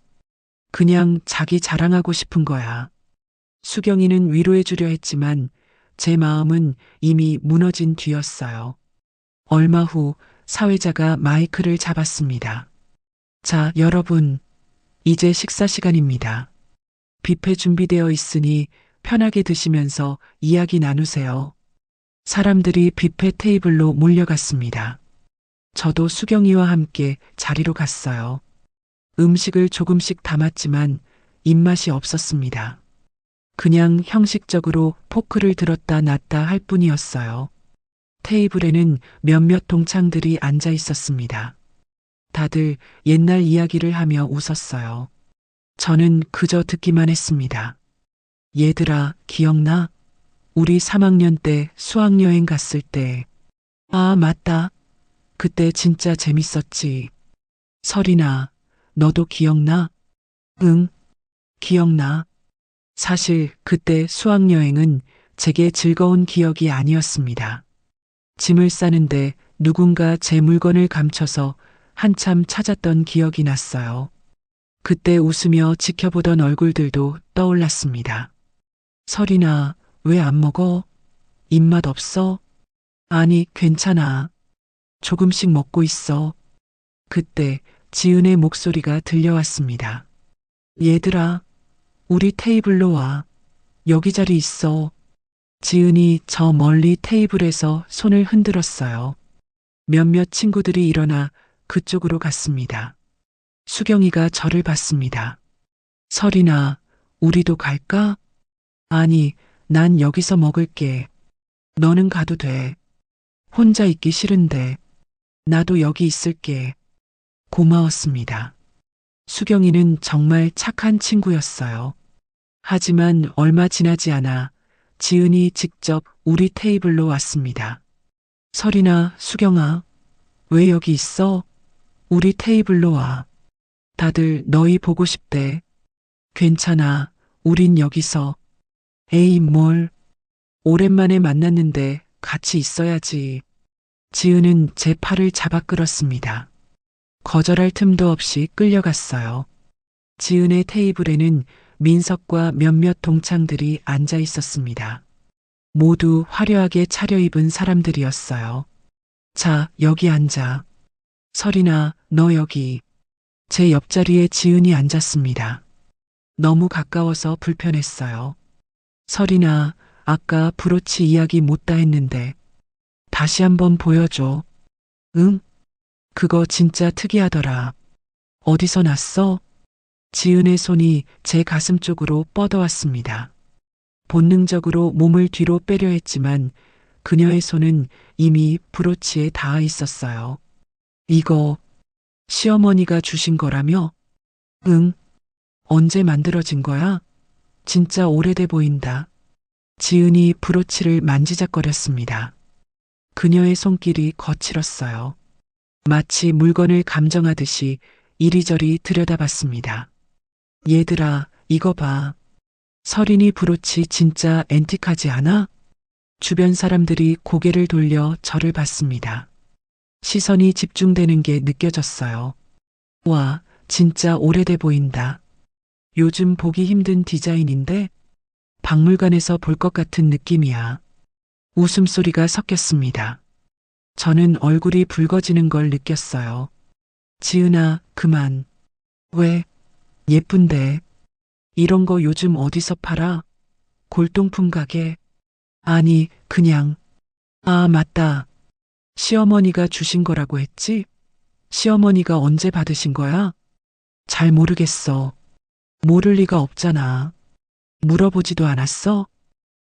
그냥 자기 자랑하고 싶은 거야. 수경이는 위로해 주려 했지만 제 마음은 이미 무너진 뒤였어요. 얼마 후 사회자가 마이크를 잡았습니다. 자, 여러분, 이제 식사 시간입니다. 뷔페 준비되어 있으니 편하게 드시면서 이야기 나누세요. 사람들이 뷔페 테이블로 몰려갔습니다. 저도 수경이와 함께 자리로 갔어요. 음식을 조금씩 담았지만 입맛이 없었습니다. 그냥 형식적으로 포크를 들었다 놨다 할 뿐이었어요. 테이블에는 몇몇 동창들이 앉아 있었습니다. 다들 옛날 이야기를 하며 웃었어요. 저는 그저 듣기만 했습니다. 얘들아, 기억나? 우리 3학년 때 수학여행 갔을 때. 아, 맞다. 그때 진짜 재밌었지. 설이나, 너도 기억나? 응, 기억나. 사실 그때 수학여행은 제게 즐거운 기억이 아니었습니다. 짐을 싸는데 누군가 제 물건을 감춰서 한참 찾았던 기억이 났어요. 그때 웃으며 지켜보던 얼굴들도 떠올랐습니다. 설이나, 왜 안 먹어? 입맛 없어? 아니, 괜찮아. 조금씩 먹고 있어. 그때 지은의 목소리가 들려왔습니다. 얘들아, 우리 테이블로 와. 여기 자리 있어. 지은이 저 멀리 테이블에서 손을 흔들었어요. 몇몇 친구들이 일어나 그쪽으로 갔습니다. 수경이가 저를 봤습니다. 설이나, 우리도 갈까? 아니, 난 여기서 먹을게. 너는 가도 돼. 혼자 있기 싫은데. 나도 여기 있을게. 고마웠습니다. 수경이는 정말 착한 친구였어요. 하지만 얼마 지나지 않아 지은이 직접 우리 테이블로 왔습니다. 설이나, 수경아, 왜 여기 있어? 우리 테이블로 와. 다들 너희 보고 싶대. 괜찮아. 우린 여기서. 에이, 뭘. 오랜만에 만났는데 같이 있어야지. 지은은 제 팔을 잡아 끌었습니다. 거절할 틈도 없이 끌려갔어요. 지은의 테이블에는 민석과 몇몇 동창들이 앉아 있었습니다. 모두 화려하게 차려입은 사람들이었어요. 자, 여기 앉아. 설이나, 너 여기. 제 옆자리에 지은이 앉았습니다. 너무 가까워서 불편했어요. 설이나, 아까 브로치 이야기 못다 했는데 다시 한번 보여줘. 응? 그거 진짜 특이하더라. 어디서 났어? 지은의 손이 제 가슴 쪽으로 뻗어왔습니다. 본능적으로 몸을 뒤로 빼려 했지만 그녀의 손은 이미 브로치에 닿아 있었어요. 이거 시어머니가 주신 거라며? 응. 언제 만들어진 거야? 진짜 오래돼 보인다. 지은이 브로치를 만지작거렸습니다. 그녀의 손길이 거칠었어요. 마치 물건을 감정하듯이 이리저리 들여다봤습니다. 얘들아, 이거 봐. 설인이 브로치 진짜 앤틱하지 않아? 주변 사람들이 고개를 돌려 저를 봤습니다. 시선이 집중되는 게 느껴졌어요. 와, 진짜 오래돼 보인다. 요즘 보기 힘든 디자인인데 박물관에서 볼 것 같은 느낌이야. 웃음소리가 섞였습니다. 저는 얼굴이 붉어지는 걸 느꼈어요. 지은아, 그만. 왜? 예쁜데. 이런 거 요즘 어디서 팔아? 골동품 가게? 아니, 그냥. 아, 맞다. 시어머니가 주신 거라고 했지? 시어머니가 언제 받으신 거야? 잘 모르겠어. 모를 리가 없잖아. 물어보지도 않았어?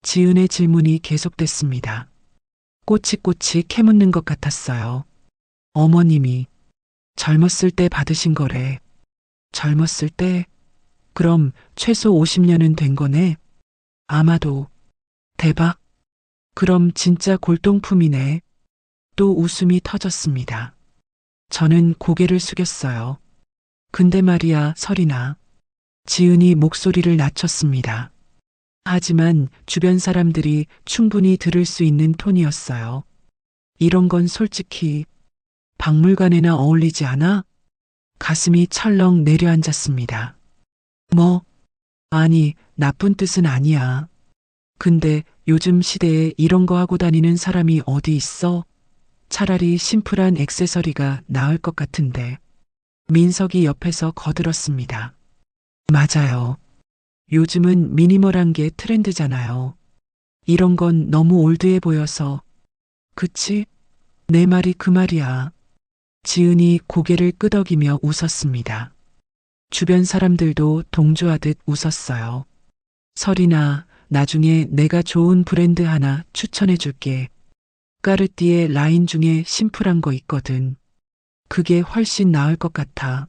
지은의 질문이 계속됐습니다. 꼬치꼬치 캐묻는 것 같았어요. 어머님이 젊었을 때 받으신 거래. 젊었을 때? 그럼 최소 50년은 된 거네. 아마도. 대박. 그럼 진짜 골동품이네. 또 웃음이 터졌습니다. 저는 고개를 숙였어요. 근데 말이야, 설이나. 지은이 목소리를 낮췄습니다. 하지만 주변 사람들이 충분히 들을 수 있는 톤이었어요. 이런 건 솔직히 박물관에나 어울리지 않아? 가슴이 철렁 내려앉았습니다. 뭐? 아니, 나쁜 뜻은 아니야. 근데 요즘 시대에 이런 거 하고 다니는 사람이 어디 있어? 차라리 심플한 액세서리가 나을 것 같은데. 민석이 옆에서 거들었습니다. 맞아요. 요즘은 미니멀한 게 트렌드잖아요. 이런 건 너무 올드해 보여서. 그치? 내 말이 그 말이야. 지은이 고개를 끄덕이며 웃었습니다. 주변 사람들도 동조하듯 웃었어요. 설이나 나중에 내가 좋은 브랜드 하나 추천해 줄게. 까르띠에 라인 중에 심플한 거 있거든. 그게 훨씬 나을 것 같아.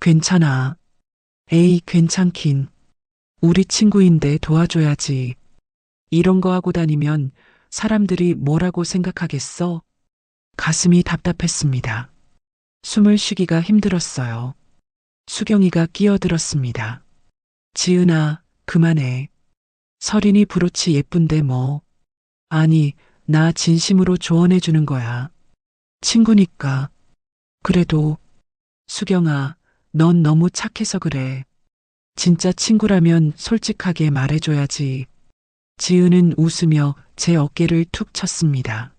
괜찮아. 에이, 괜찮긴. 우리 친구인데 도와줘야지. 이런 거 하고 다니면 사람들이 뭐라고 생각하겠어? 가슴이 답답했습니다. 숨을 쉬기가 힘들었어요. 수경이가 끼어들었습니다. 지은아, 그만해. 설인이 브로치 예쁜데 뭐. 아니, 나 진심으로 조언해 주는 거야. 친구니까. 그래도, 수경아, 넌 너무 착해서 그래. 진짜 친구라면 솔직하게 말해줘야지. 지은은 웃으며 제 어깨를 툭 쳤습니다.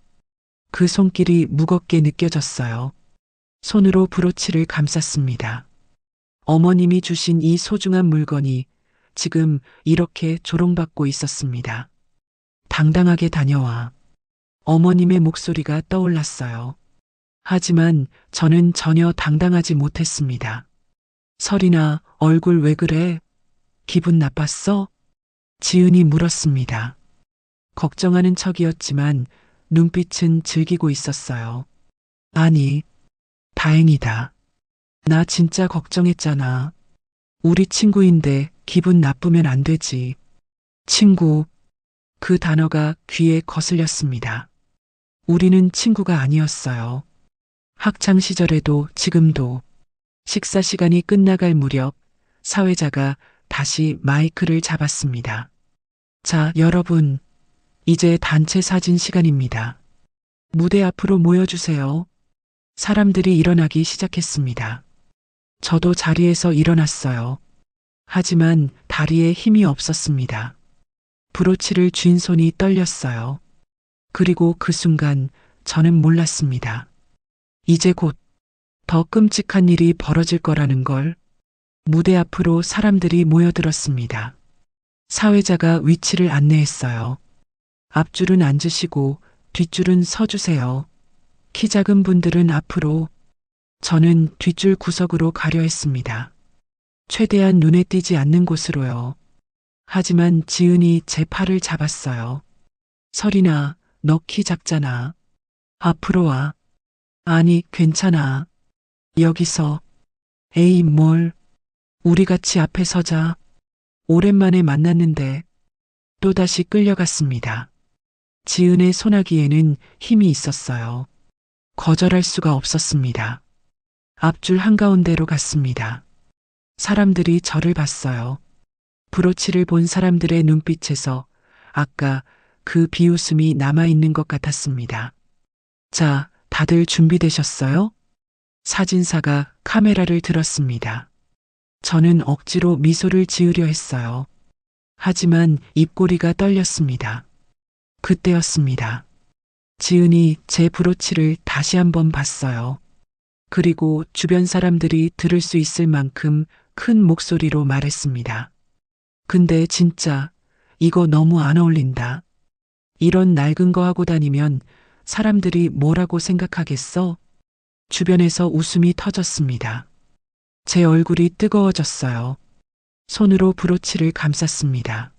그 손길이 무겁게 느껴졌어요. 손으로 브로치를 감쌌습니다. 어머님이 주신 이 소중한 물건이 지금 이렇게 조롱받고 있었습니다. 당당하게 다녀와. 어머님의 목소리가 떠올랐어요. 하지만 저는 전혀 당당하지 못했습니다. 설이나 얼굴 왜 그래? 기분 나빴어? 지은이 물었습니다. 걱정하는 척이었지만 눈빛은 즐기고 있었어요. 아니, 다행이다. 나 진짜 걱정했잖아. 우리 친구인데 기분 나쁘면 안 되지. 친구, 그 단어가 귀에 거슬렸습니다. 우리는 친구가 아니었어요. 학창 시절에도 지금도. 식사 시간이 끝나갈 무렵 사회자가 다시 마이크를 잡았습니다. 자, 여러분, 이제 단체 사진 시간입니다. 무대 앞으로 모여주세요. 사람들이 일어나기 시작했습니다. 저도 자리에서 일어났어요. 하지만 다리에 힘이 없었습니다. 브로치를 쥔 손이 떨렸어요. 그리고 그 순간 저는 몰랐습니다. 이제 곧 더 끔찍한 일이 벌어질 거라는 걸. 무대 앞으로 사람들이 모여들었습니다. 사회자가 위치를 안내했어요. 앞줄은 앉으시고 뒷줄은 서주세요. 키 작은 분들은 앞으로, 저는 뒷줄 구석으로 가려 했습니다. 최대한 눈에 띄지 않는 곳으로요. 하지만 지은이 제 팔을 잡았어요. 설이나, 너 키 작잖아. 앞으로 와. 아니, 괜찮아. 여기서. 에이, 뭘. 우리 같이 앞에 서자. 오랜만에 만났는데. 또다시 끌려갔습니다. 지은의 소나기에는 힘이 있었어요. 거절할 수가 없었습니다. 앞줄 한가운데로 갔습니다. 사람들이 저를 봤어요. 브로치를 본 사람들의 눈빛에서 아까 그 비웃음이 남아있는 것 같았습니다. 자, 다들 준비되셨어요? 사진사가 카메라를 들었습니다. 저는 억지로 미소를 지으려 했어요. 하지만 입꼬리가 떨렸습니다. 그때였습니다. 지은이 제 브로치를 다시 한번 봤어요. 그리고 주변 사람들이 들을 수 있을 만큼 큰 목소리로 말했습니다. 근데 진짜 이거 너무 안 어울린다. 이런 낡은 거 하고 다니면 사람들이 뭐라고 생각하겠어? 주변에서 웃음이 터졌습니다. 제 얼굴이 뜨거워졌어요. 손으로 브로치를 감쌌습니다.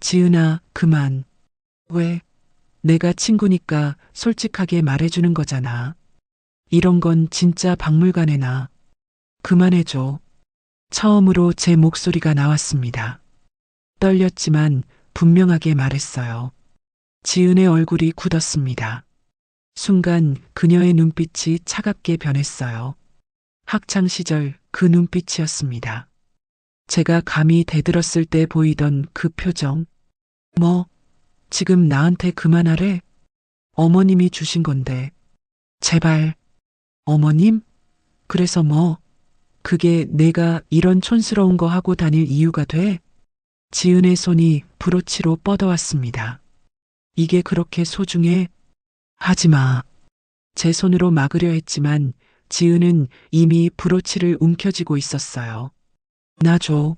지은아, 그만. 왜? 내가 친구니까 솔직하게 말해주는 거잖아. 이런 건 진짜 박물관에 나. 그만해줘. 처음으로 제 목소리가 나왔습니다. 떨렸지만 분명하게 말했어요. 지은의 얼굴이 굳었습니다. 순간 그녀의 눈빛이 차갑게 변했어요. 학창 시절 그 눈빛이었습니다. 제가 감히 대들었을 때 보이던 그 표정. 뭐, 지금 나한테 그만하래? 어머님이 주신 건데. 제발. 어머님? 그래서 뭐? 그게 내가 이런 촌스러운 거 하고 다닐 이유가 돼? 지은의 손이 브로치로 뻗어왔습니다. 이게 그렇게 소중해? 하지 마. 제 손으로 막으려 했지만 지은은 이미 브로치를 움켜쥐고 있었어요. 나 줘.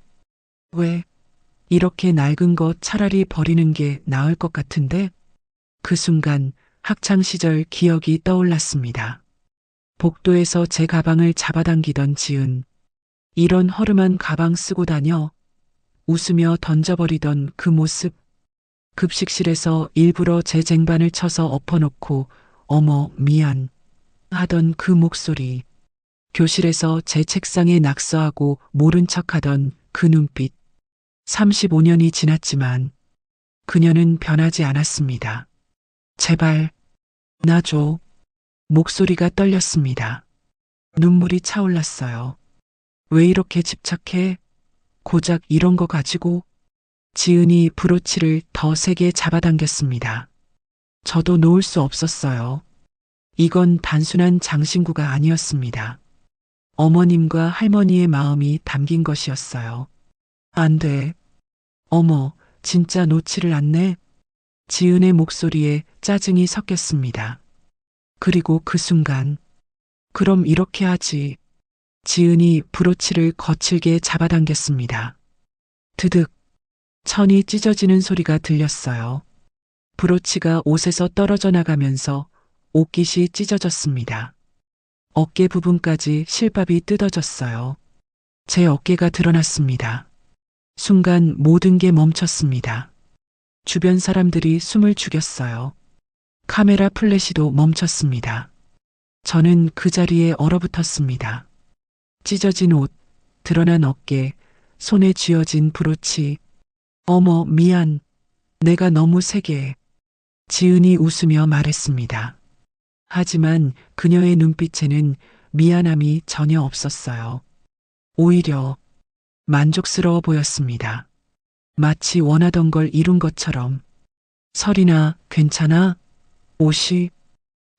왜? 이렇게 낡은 거 차라리 버리는 게 나을 것 같은데? 그 순간 학창 시절 기억이 떠올랐습니다. 복도에서 제 가방을 잡아당기던 지은. 이런 허름한 가방 쓰고 다녀. 웃으며 던져버리던 그 모습. 급식실에서 일부러 제 쟁반을 쳐서 엎어놓고 어머 미안 하던 그 목소리. 교실에서 제 책상에 낙서하고 모른 척하던 그 눈빛. 35년이 지났지만 그녀는 변하지 않았습니다. 제발 나 줘. 목소리가 떨렸습니다. 눈물이 차올랐어요. 왜 이렇게 집착해? 고작 이런 거 가지고? 지은이 브로치를 더 세게 잡아당겼습니다. 저도 놓을 수 없었어요. 이건 단순한 장신구가 아니었습니다. 어머님과 할머니의 마음이 담긴 것이었어요. 안 돼. 어머, 진짜 놓지를 않네. 지은의 목소리에 짜증이 섞였습니다. 그리고 그 순간, 그럼 이렇게 하지. 지은이 브로치를 거칠게 잡아당겼습니다. 드득, 천이 찢어지는 소리가 들렸어요. 브로치가 옷에서 떨어져 나가면서 옷깃이 찢어졌습니다. 어깨 부분까지 실밥이 뜯어졌어요. 제 어깨가 드러났습니다. 순간 모든 게 멈췄습니다. 주변 사람들이 숨을 죽였어요. 카메라 플래시도 멈췄습니다. 저는 그 자리에 얼어붙었습니다. 찢어진 옷, 드러난 어깨, 손에 쥐어진 브로치. 어머, 미안. 내가 너무 세게. 지은이 웃으며 말했습니다. 하지만 그녀의 눈빛에는 미안함이 전혀 없었어요. 오히려 만족스러워 보였습니다. 마치 원하던 걸 이룬 것처럼. 설이나 괜찮아? 옷이?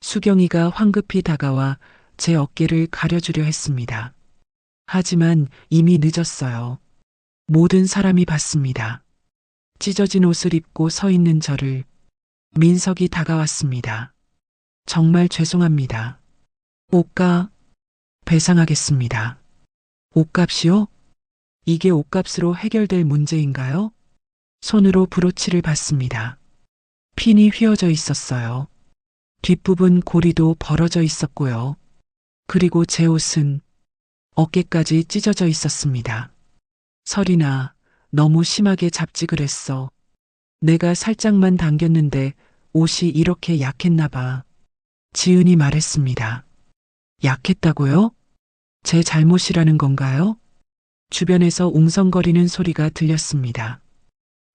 수경이가 황급히 다가와 제 어깨를 가려주려 했습니다. 하지만 이미 늦었어요. 모든 사람이 봤습니다. 찢어진 옷을 입고 서 있는 저를. 민석이 다가왔습니다. 정말 죄송합니다. 옷가 배상하겠습니다. 옷값이요? 이게 옷값으로 해결될 문제인가요? 손으로 브로치를 봤습니다. 핀이 휘어져 있었어요. 뒷부분 고리도 벌어져 있었고요. 그리고 제 옷은 어깨까지 찢어져 있었습니다. 설이나 너무 심하게 잡지 그랬어. 내가 살짝만 당겼는데 옷이 이렇게 약했나 봐. 지은이 말했습니다. 약했다고요? 제 잘못이라는 건가요? 주변에서 웅성거리는 소리가 들렸습니다.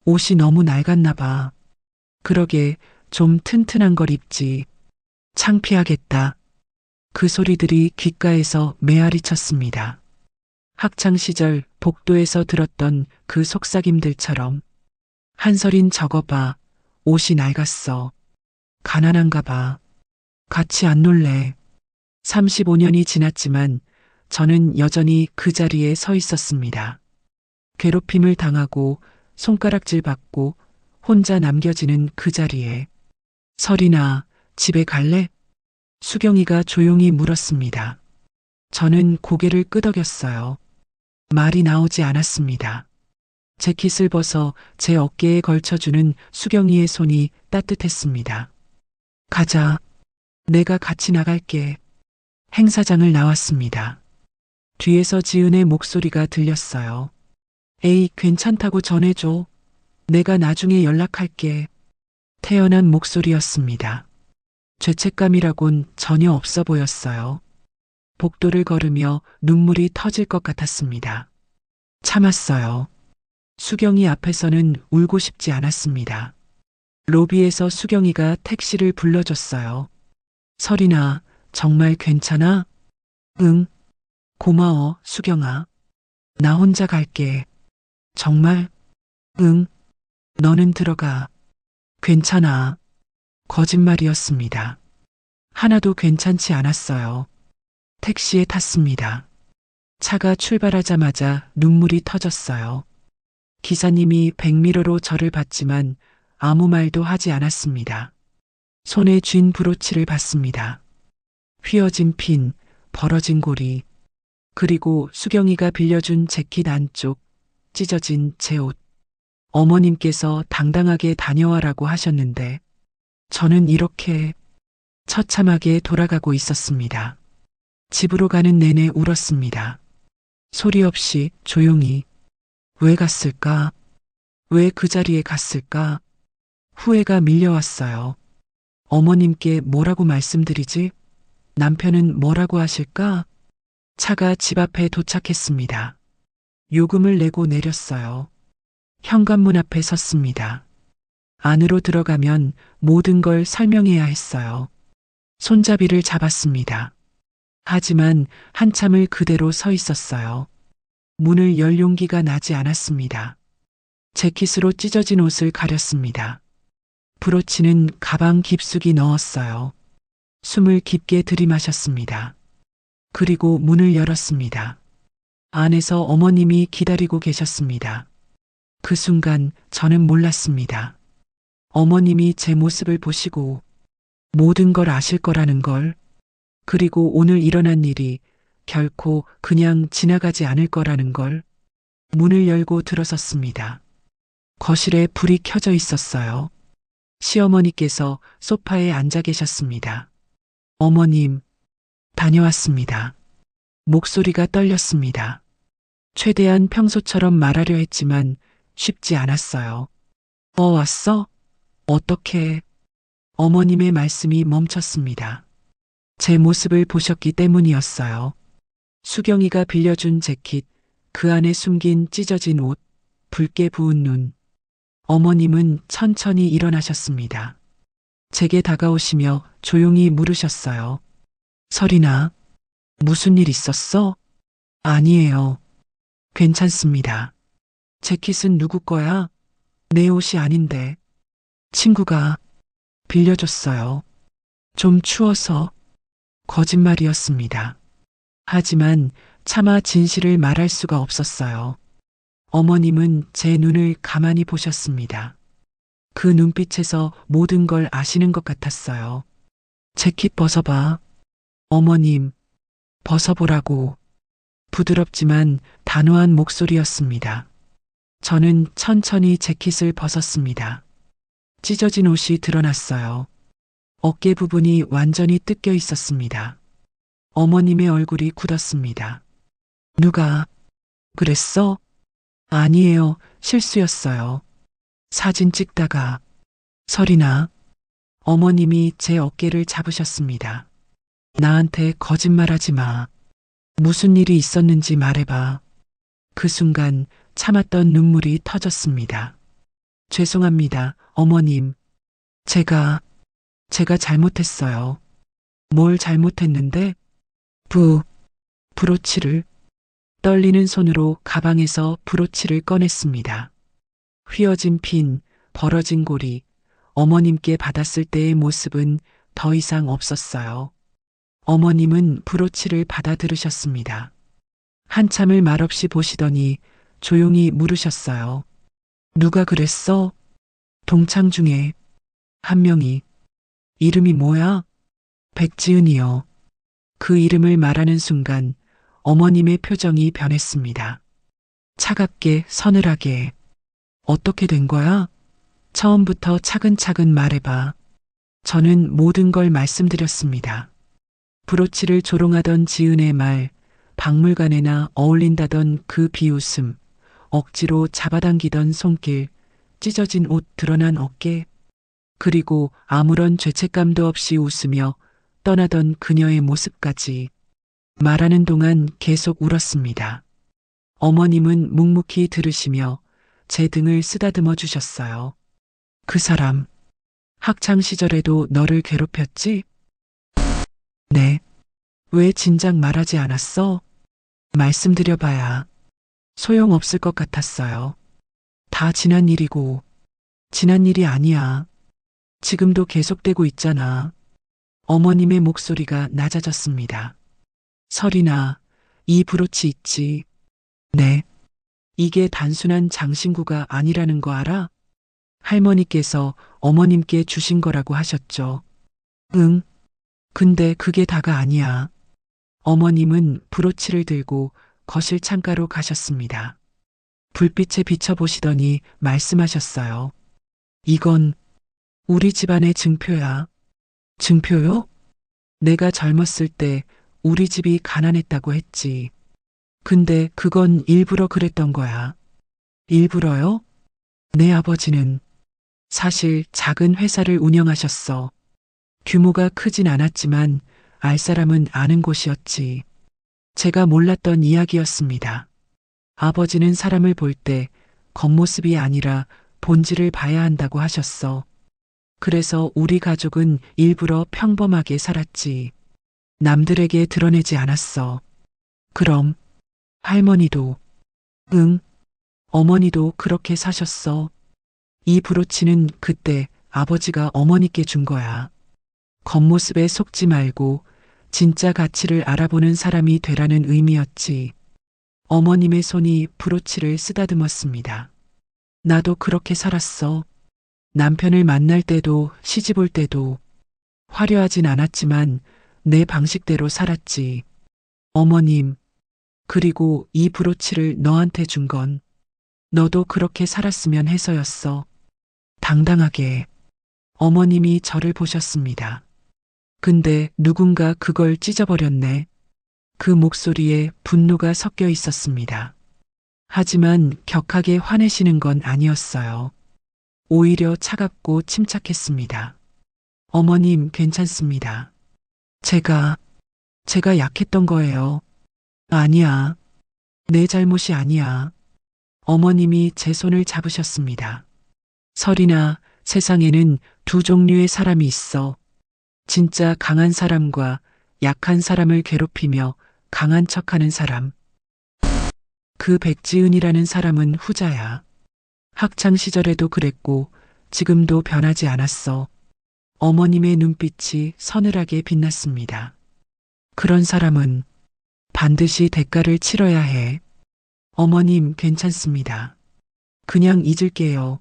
옷이 너무 낡았나 봐. 그러게 좀 튼튼한 걸 입지. 창피하겠다. 그 소리들이 귓가에서 메아리 쳤습니다. 학창 시절 복도에서 들었던 그 속삭임들처럼. 한설인 적어봐. 옷이 낡았어. 가난한가 봐. 같이 안 놀래. 35년이 지났지만 저는 여전히 그 자리에 서 있었습니다. 괴롭힘을 당하고 손가락질 받고 혼자 남겨지는 그 자리에. 설이나 집에 갈래? 수경이가 조용히 물었습니다. 저는 고개를 끄덕였어요. 말이 나오지 않았습니다. 재킷을 벗어 제 어깨에 걸쳐주는 수경이의 손이 따뜻했습니다. 가자. 내가 같이 나갈게. 행사장을 나왔습니다. 뒤에서 지은의 목소리가 들렸어요. 에이, 괜찮다고 전해줘. 내가 나중에 연락할게. 태연한 목소리였습니다. 죄책감이라곤 전혀 없어 보였어요. 복도를 걸으며 눈물이 터질 것 같았습니다. 참았어요. 수경이 앞에서는 울고 싶지 않았습니다. 로비에서 수경이가 택시를 불러줬어요. 설이나, 정말 괜찮아? 응. 고마워, 수경아. 나 혼자 갈게. 정말? 응. 너는 들어가. 괜찮아. 거짓말이었습니다. 하나도 괜찮지 않았어요. 택시에 탔습니다. 차가 출발하자마자 눈물이 터졌어요. 기사님이 백미러로 저를 봤지만 아무 말도 하지 않았습니다. 손에 쥔 브로치를 봤습니다. 휘어진 핀, 벌어진 고리, 그리고 수경이가 빌려준 재킷 안쪽, 찢어진 제 옷. 어머님께서 당당하게 다녀와라고 하셨는데, 저는 이렇게 처참하게 돌아가고 있었습니다. 집으로 가는 내내 울었습니다. 소리 없이 조용히. 왜 갔을까? 왜 그 자리에 갔을까? 후회가 밀려왔어요. 어머님께 뭐라고 말씀드리지? 남편은 뭐라고 하실까? 차가 집 앞에 도착했습니다. 요금을 내고 내렸어요. 현관문 앞에 섰습니다. 안으로 들어가면 모든 걸 설명해야 했어요. 손잡이를 잡았습니다. 하지만 한참을 그대로 서 있었어요. 문을 열 용기가 나지 않았습니다. 재킷으로 찢어진 옷을 가렸습니다. 브로치는 가방 깊숙이 넣었어요. 숨을 깊게 들이마셨습니다. 그리고 문을 열었습니다. 안에서 어머님이 기다리고 계셨습니다. 그 순간 저는 몰랐습니다. 어머님이 제 모습을 보시고 모든 걸 아실 거라는 걸, 그리고 오늘 일어난 일이 결코 그냥 지나가지 않을 거라는 걸. 문을 열고 들어섰습니다. 거실에 불이 켜져 있었어요. 시어머니께서 소파에 앉아 계셨습니다. 어머님, 다녀왔습니다. 목소리가 떨렸습니다. 최대한 평소처럼 말하려 했지만 쉽지 않았어요. 왔어? 어떻게? 어머님의 말씀이 멈췄습니다. 제 모습을 보셨기 때문이었어요. 수경이가 빌려준 재킷, 그 안에 숨긴 찢어진 옷, 붉게 부은 눈. 어머님은 천천히 일어나셨습니다. 제게 다가오시며 조용히 물으셨어요. 설이나, 무슨 일 있었어? 아니에요. 괜찮습니다. 재킷은 누구 거야? 내 옷이 아닌데. 친구가 빌려줬어요. 좀 추워서. 거짓말이었습니다. 하지만 차마 진실을 말할 수가 없었어요. 어머님은 제 눈을 가만히 보셨습니다. 그 눈빛에서 모든 걸 아시는 것 같았어요. 재킷 벗어봐. 어머님, 벗어보라고. 부드럽지만 단호한 목소리였습니다. 저는 천천히 재킷을 벗었습니다. 찢어진 옷이 드러났어요. 어깨 부분이 완전히 뜯겨 있었습니다. 어머님의 얼굴이 굳었습니다. 누가 그랬어? 아니에요. 실수였어요. 사진 찍다가. 설이나. 어머님이 제 어깨를 잡으셨습니다. 나한테 거짓말하지 마. 무슨 일이 있었는지 말해봐. 그 순간 참았던 눈물이 터졌습니다. 죄송합니다, 어머님. 제가 잘못했어요. 뭘 잘못했는데? 브로치를. 떨리는 손으로 가방에서 브로치를 꺼냈습니다. 휘어진 핀, 벌어진 고리, 어머님께 받았을 때의 모습은 더 이상 없었어요. 어머님은 브로치를 받아들으셨습니다. 한참을 말없이 보시더니 조용히 물으셨어요. 누가 그랬어? 동창 중에 한 명이. 이름이 뭐야? 백지은이요. 그 이름을 말하는 순간 어머님의 표정이 변했습니다. 차갑게 서늘하게. 어떻게 된 거야? 처음부터 차근차근 말해봐. 저는 모든 걸 말씀드렸습니다. 브로치를 조롱하던 지은의 말, 박물관에나 어울린다던 그 비웃음, 억지로 잡아당기던 손길, 찢어진 옷 드러난 어깨, 그리고 아무런 죄책감도 없이 웃으며 떠나던 그녀의 모습까지. 말하는 동안 계속 울었습니다. 어머님은 묵묵히 들으시며 제 등을 쓰다듬어 주셨어요. 그 사람, 학창 시절에도 너를 괴롭혔지? 네. 왜 진작 말하지 않았어? 말씀드려봐야 소용없을 것 같았어요. 다 지난 일이고, 지난 일이 아니야. 지금도 계속되고 있잖아. 어머님의 목소리가 낮아졌습니다. 설이나, 이 브로치 있지? 네. 이게 단순한 장신구가 아니라는 거 알아? 할머니께서 어머님께 주신 거라고 하셨죠. 응. 근데 그게 다가 아니야. 어머님은 브로치를 들고 거실 창가로 가셨습니다. 불빛에 비춰보시더니 말씀하셨어요. 이건 우리 집안의 증표야. 증표요? 내가 젊었을 때 우리 집이 가난했다고 했지. 근데 그건 일부러 그랬던 거야. 일부러요? 내 아버지는 사실 작은 회사를 운영하셨어. 규모가 크진 않았지만 알 사람은 아는 곳이었지. 제가 몰랐던 이야기였습니다. 아버지는 사람을 볼 때 겉모습이 아니라 본질을 봐야 한다고 하셨어. 그래서 우리 가족은 일부러 평범하게 살았지. 남들에게 드러내지 않았어. 그럼 할머니도, 응, 어머니도 그렇게 사셨어. 이 브로치는 그때 아버지가 어머니께 준 거야. 겉모습에 속지 말고 진짜 가치를 알아보는 사람이 되라는 의미였지. 어머님의 손이 브로치를 쓰다듬었습니다. 나도 그렇게 살았어. 남편을 만날 때도 시집 올 때도 화려하진 않았지만 내 방식대로 살았지. 어머님, 그리고 이 브로치를 너한테 준 건 너도 그렇게 살았으면 해서였어. 당당하게. 어머님이 저를 보셨습니다. 근데 누군가 그걸 찢어버렸네. 그 목소리에 분노가 섞여 있었습니다. 하지만 격하게 화내시는 건 아니었어요. 오히려 차갑고 침착했습니다. 어머님, 괜찮습니다. 제가 약했던 거예요. 아니야. 내 잘못이 아니야. 어머님이 제 손을 잡으셨습니다. 설이나, 세상에는 두 종류의 사람이 있어. 진짜 강한 사람과 약한 사람을 괴롭히며 강한 척하는 사람. 그 백지은이라는 사람은 후자야. 학창 시절에도 그랬고 지금도 변하지 않았어. 어머님의 눈빛이 서늘하게 빛났습니다. 그런 사람은 반드시 대가를 치러야 해. 어머님, 괜찮습니다. 그냥 잊을게요.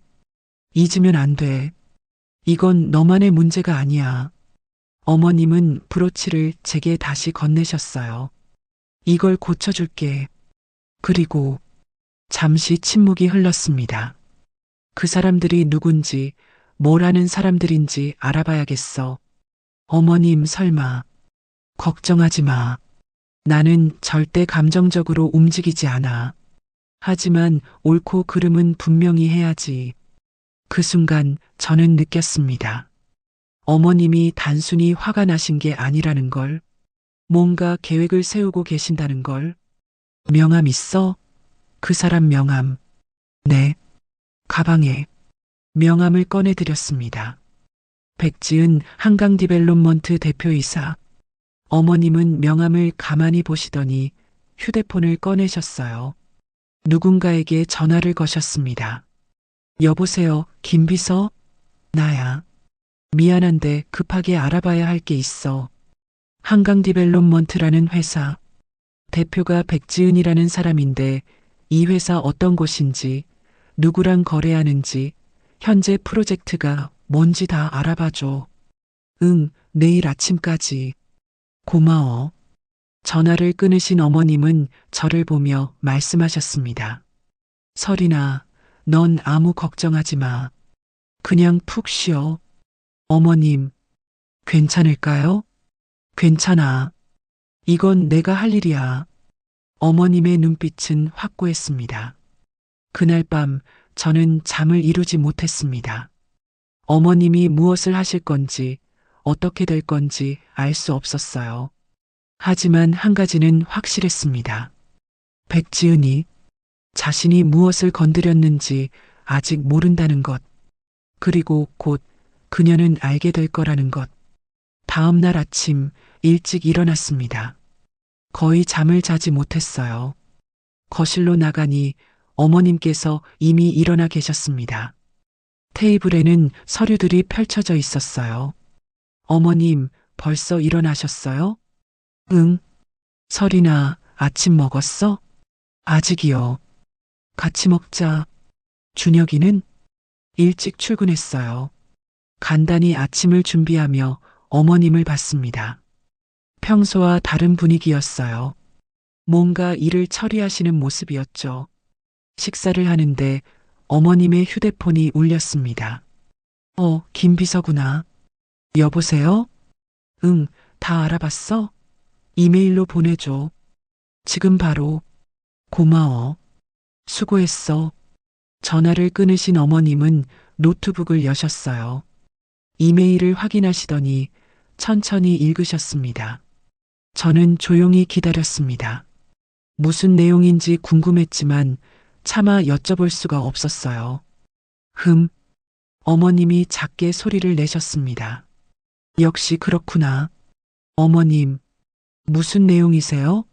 잊으면 안 돼. 이건 너만의 문제가 아니야. 어머님은 브로치를 제게 다시 건네셨어요. 이걸 고쳐줄게. 그리고 잠시 침묵이 흘렀습니다. 그 사람들이 누군지, 뭘 하는 사람들인지 알아봐야겠어. 어머님, 설마. 걱정하지 마. 나는 절대 감정적으로 움직이지 않아. 하지만 옳고 그름은 분명히 해야지. 그 순간 저는 느꼈습니다. 어머님이 단순히 화가 나신 게 아니라는 걸, 뭔가 계획을 세우고 계신다는 걸. 명함 있어? 그 사람 명함. 네. 가방에 명함을 꺼내드렸습니다. 백지은 한강디벨롭먼트 대표이사. 어머님은 명함을 가만히 보시더니 휴대폰을 꺼내셨어요. 누군가에게 전화를 거셨습니다. 여보세요, 김비서? 나야. 미안한데 급하게 알아봐야 할 게 있어. 한강디벨롭먼트라는 회사. 대표가 백지은이라는 사람인데 이 회사 어떤 곳인지, 누구랑 거래하는지, 현재 프로젝트가 뭔지 다 알아봐줘. 응, 내일 아침까지. 고마워. 전화를 끊으신 어머님은 저를 보며 말씀하셨습니다. 설이나, 넌 아무 걱정하지 마. 그냥 푹 쉬어. 어머님, 괜찮을까요? 괜찮아. 이건 내가 할 일이야. 어머님의 눈빛은 확고했습니다. 그날 밤 저는 잠을 이루지 못했습니다. 어머님이 무엇을 하실 건지, 어떻게 될 건지 알 수 없었어요. 하지만 한 가지는 확실했습니다. 백지은이 자신이 무엇을 건드렸는지 아직 모른다는 것. 그리고 곧 그녀는 알게 될 거라는 것. 다음 날 아침 일찍 일어났습니다. 거의 잠을 자지 못했어요. 거실로 나가니 어머님께서 이미 일어나 계셨습니다. 테이블에는 서류들이 펼쳐져 있었어요. 어머님, 벌써 일어나셨어요? 응. 설이나, 아침 먹었어? 아직이요. 같이 먹자. 준혁이는 일찍 출근했어요. 간단히 아침을 준비하며 어머님을 봤습니다. 평소와 다른 분위기였어요. 뭔가 일을 처리하시는 모습이었죠. 식사를 하는데 어머님의 휴대폰이 울렸습니다. 김 비서구나. 여보세요? 응, 다 알아봤어? 이메일로 보내줘. 지금 바로. 고마워. 수고했어. 전화를 끊으신 어머님은 노트북을 여셨어요. 이메일을 확인하시더니 천천히 읽으셨습니다. 저는 조용히 기다렸습니다. 무슨 내용인지 궁금했지만 차마 여쭤볼 수가 없었어요. 어머님이 작게 소리를 내셨습니다. 역시 그렇구나. 어머님, 무슨 내용이세요?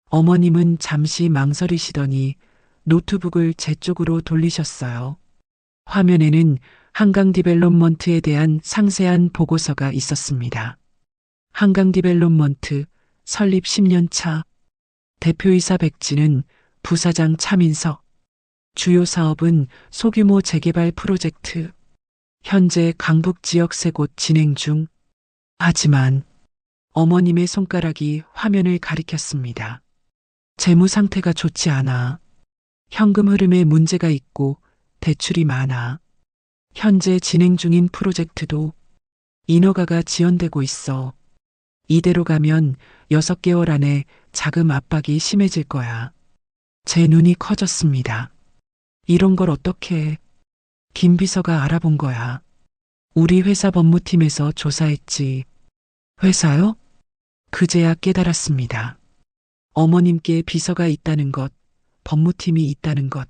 어머님은 잠시 망설이시더니 노트북을 제 쪽으로 돌리셨어요. 화면에는 한강 디벨롭먼트에 대한 상세한 보고서가 있었습니다. 한강 디벨롭먼트 설립 10년 차, 대표이사 백지는 부사장 차민석, 주요 사업은 소규모 재개발 프로젝트, 현재 강북 지역 3곳 진행 중. 하지만 어머님의 손가락이 화면을 가리켰습니다. 재무 상태가 좋지 않아. 현금 흐름에 문제가 있고 대출이 많아. 현재 진행 중인 프로젝트도 인허가가 지연되고 있어. 이대로 가면 6개월 안에 자금 압박이 심해질 거야. 제 눈이 커졌습니다. 이런 걸 어떻게 해? 김 비서가 알아본 거야. 우리 회사 법무팀에서 조사했지. 회사요? 그제야 깨달았습니다. 어머님께 비서가 있다는 것, 법무팀이 있다는 것.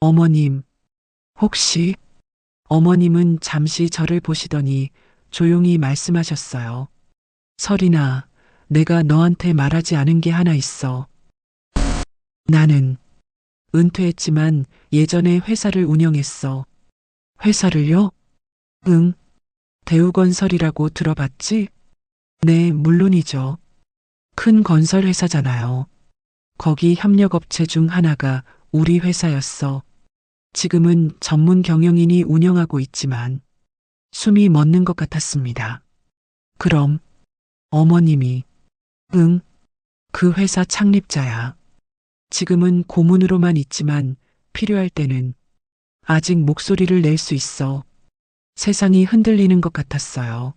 어머님, 혹시? 어머님은 잠시 저를 보시더니 조용히 말씀하셨어요. 설이나, 내가 너한테 말하지 않은 게 하나 있어. 나는 은퇴했지만 예전에 회사를 운영했어. 회사를요? 응. 대우건설이라고 들어봤지? 네, 물론이죠. 큰 건설 회사잖아요. 거기 협력업체 중 하나가 우리 회사였어. 지금은 전문 경영인이 운영하고 있지만 숨이 멎는 것 같았습니다. 그럼 어머님이 응, 그 회사 창립자야. 지금은 고문으로만 있지만 필요할 때는 아직 목소리를 낼 수 있어. 세상이 흔들리는 것 같았어요.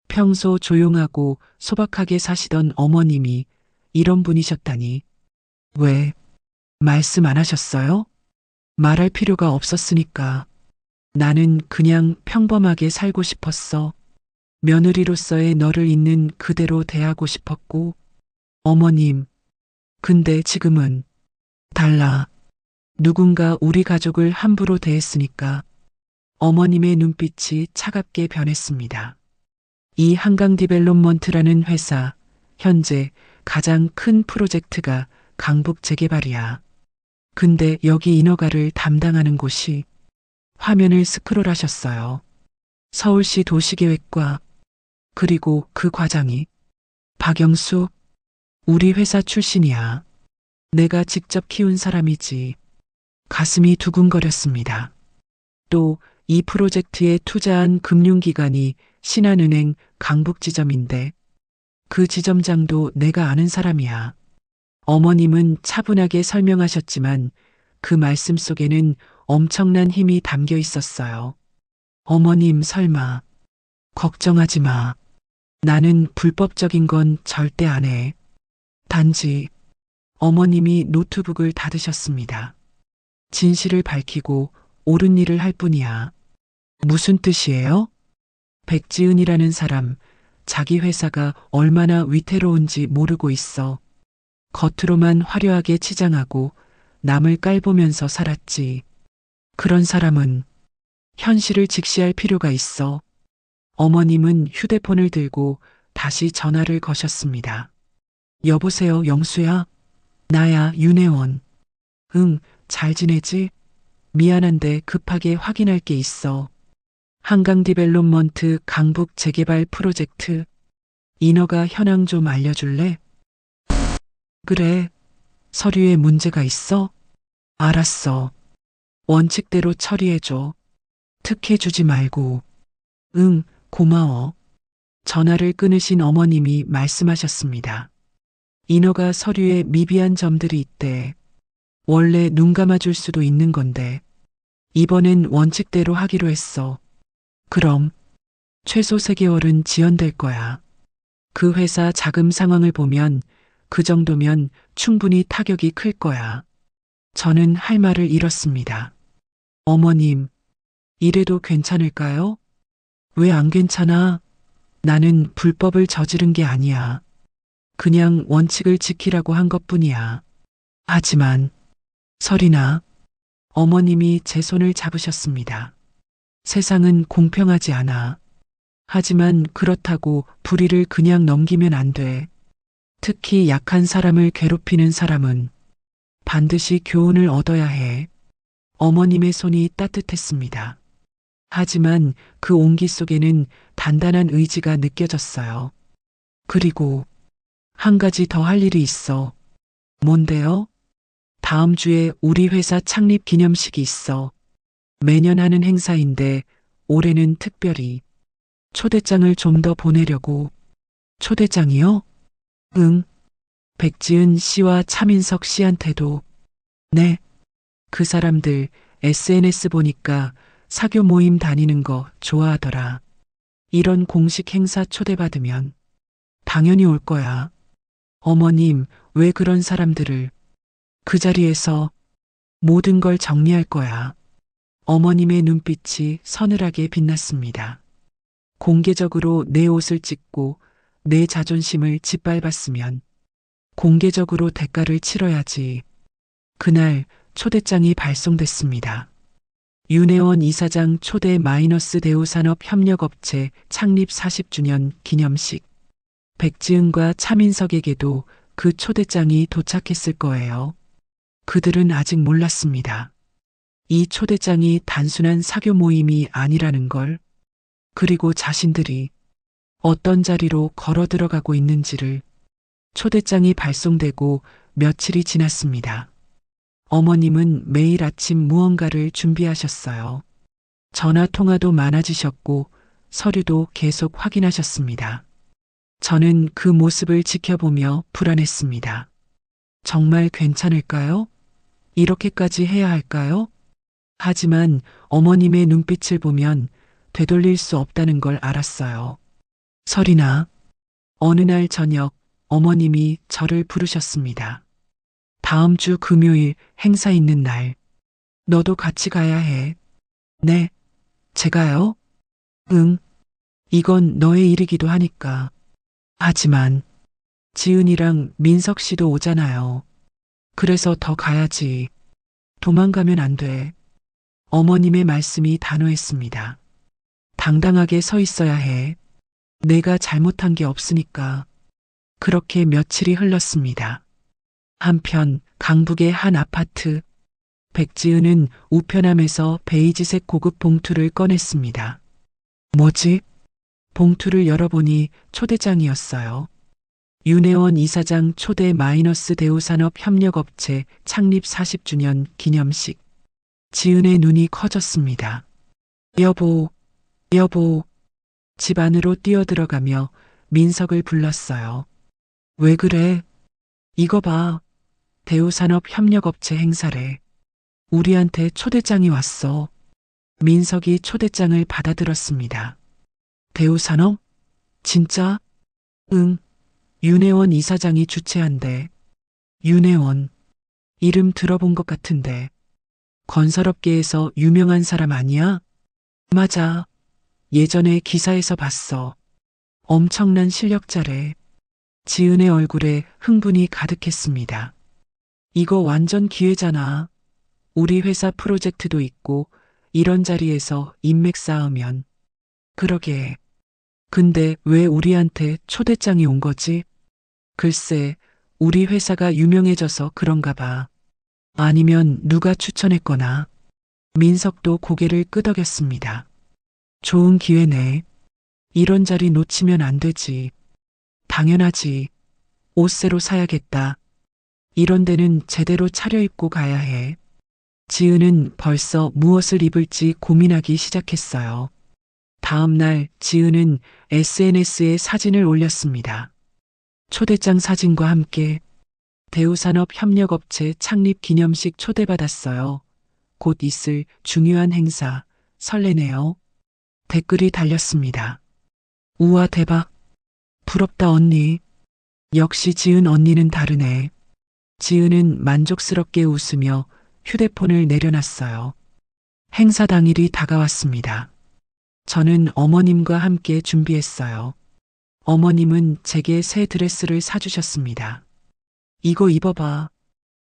평소 조용하고 소박하게 사시던 어머님이 이런 분이셨다니. 왜? 말씀 안 하셨어요? 말할 필요가 없었으니까. 나는 그냥 평범하게 살고 싶었어. 며느리로서의 너를 있는 그대로 대하고 싶었고. 어머님, 근데 지금은 달라. 누군가 우리 가족을 함부로 대했으니까. 어머님의 눈빛이 차갑게 변했습니다. 이 한강 디벨롭먼트라는 회사, 현재 가장 큰 프로젝트가 강북 재개발이야. 근데 여기 인허가를 담당하는 곳이 화면을 스크롤하셨어요. 서울시 도시계획과 그리고 그 과장이 박영수, 우리 회사 출신이야. 내가 직접 키운 사람이지. 가슴이 두근거렸습니다. 또 이 프로젝트에 투자한 금융기관이 신한은행 강북지점인데 그 지점장도 내가 아는 사람이야. 어머님은 차분하게 설명하셨지만 그 말씀 속에는 엄청난 힘이 담겨 있었어요. 어머님 설마 걱정하지 마. 나는 불법적인 건 절대 안 해. 단지 어머님이 노트북을 닫으셨습니다. 진실을 밝히고 옳은 일을 할 뿐이야. 무슨 뜻이에요? 백지은이라는 사람, 자기 회사가 얼마나 위태로운지 모르고 있어. 겉으로만 화려하게 치장하고 남을 깔보면서 살았지. 그런 사람은 현실을 직시할 필요가 있어. 어머님은 휴대폰을 들고 다시 전화를 거셨습니다. 여보세요, 영수야? 나야, 윤혜원. 응, 잘 지내지? 미안한데 급하게 확인할 게 있어. 한강 디벨롭먼트 강북 재개발 프로젝트 인허가 현황 좀 알려줄래? 그래. 서류에 문제가 있어? 알았어. 원칙대로 처리해줘. 특혜 주지 말고. 응, 고마워. 전화를 끊으신 어머님이 말씀하셨습니다. 인허가 서류에 미비한 점들이 있대. 원래 눈 감아줄 수도 있는 건데 이번엔 원칙대로 하기로 했어. 그럼 최소 3개월은 지연될 거야. 그 회사 자금 상황을 보면 그 정도면 충분히 타격이 클 거야. 저는 할 말을 잃었습니다. 어머님, 이래도 괜찮을까요? 왜 안 괜찮아? 나는 불법을 저지른 게 아니야. 그냥 원칙을 지키라고 한 것뿐이야. 하지만, 설이나 어머님이 제 손을 잡으셨습니다. 세상은 공평하지 않아. 하지만 그렇다고 불의를 그냥 넘기면 안 돼. 특히 약한 사람을 괴롭히는 사람은 반드시 교훈을 얻어야 해. 어머님의 손이 따뜻했습니다. 하지만 그 온기 속에는 단단한 의지가 느껴졌어요. 그리고 한 가지 더 할 일이 있어. 뭔데요? 다음 주에 우리 회사 창립 기념식이 있어. 매년 하는 행사인데 올해는 특별히 초대장을 좀 더 보내려고. 초대장이요? 응. 백지은 씨와 차민석 씨한테도. 네. 그 사람들 SNS 보니까 사교 모임 다니는 거 좋아하더라. 이런 공식 행사 초대받으면 당연히 올 거야. 어머님, 왜 그런 사람들을 그 자리에서 모든 걸 정리할 거야. 어머님의 눈빛이 서늘하게 빛났습니다. 공개적으로 내 옷을 찢고 내 자존심을 짓밟았으면 공개적으로 대가를 치러야지. 그날 초대장이 발송됐습니다. 윤혜원 이사장 초대 마이너스 대우산업협력업체 창립 40주년 기념식. 백지은과 차민석에게도 그 초대장이 도착했을 거예요. 그들은 아직 몰랐습니다. 이 초대장이 단순한 사교 모임이 아니라는 걸, 그리고 자신들이 어떤 자리로 걸어 들어가고 있는지를. 초대장이 발송되고 며칠이 지났습니다. 어머님은 매일 아침 무언가를 준비하셨어요. 전화 통화도 많아지셨고 서류도 계속 확인하셨습니다. 저는 그 모습을 지켜보며 불안했습니다. 정말 괜찮을까요? 이렇게까지 해야 할까요? 하지만 어머님의 눈빛을 보면 되돌릴 수 없다는 걸 알았어요. 설이나 어느 날 저녁 어머님이 저를 부르셨습니다. 다음 주 금요일 행사 있는 날. 너도 같이 가야 해. 네, 제가요? 응, 이건 너의 일이기도 하니까. 하지만 지은이랑 민석 씨도 오잖아요. 그래서 더 가야지. 도망가면 안 돼. 어머님의 말씀이 단호했습니다. 당당하게 서 있어야 해. 내가 잘못한 게 없으니까. 그렇게 며칠이 흘렀습니다. 한편 강북의 한 아파트. 백지은은 우편함에서 베이지색 고급 봉투를 꺼냈습니다. 뭐지? 봉투를 열어보니 초대장이었어요. 윤혜원 이사장 초대 마이너스 대우산업협력업체 창립 40주년 기념식. 지은의 눈이 커졌습니다. 여보, 여보. 집 안으로 뛰어들어가며 민석을 불렀어요. 왜 그래? 이거 봐. 대우산업협력업체 행사래. 우리한테 초대장이 왔어. 민석이 초대장을 받아들었습니다. 대우산업? 진짜? 응. 윤혜원 이사장이 주최한대. 윤혜원. 이름 들어본 것 같은데. 건설업계에서 유명한 사람 아니야? 맞아. 예전에 기사에서 봤어. 엄청난 실력자래. 지은의 얼굴에 흥분이 가득했습니다. 이거 완전 기회잖아. 우리 회사 프로젝트도 있고 이런 자리에서 인맥 쌓으면. 그러게. 근데 왜 우리한테 초대장이 온 거지? 글쎄, 우리 회사가 유명해져서 그런가 봐. 아니면 누가 추천했거나. 민석도 고개를 끄덕였습니다. 좋은 기회네. 이런 자리 놓치면 안 되지. 당연하지. 옷 새로 사야겠다. 이런 데는 제대로 차려입고 가야 해. 지은은 벌써 무엇을 입을지 고민하기 시작했어요. 다음 날 지은은 SNS에 사진을 올렸습니다. 초대장 사진과 함께 대우산업협력업체 창립 기념식 초대받았어요. 곧 있을 중요한 행사, 설레네요. 댓글이 달렸습니다. 우와 대박. 부럽다 언니. 역시 지은 언니는 다르네. 지은은 만족스럽게 웃으며 휴대폰을 내려놨어요. 행사 당일이 다가왔습니다. 저는 어머님과 함께 준비했어요. 어머님은 제게 새 드레스를 사주셨습니다. 이거 입어봐.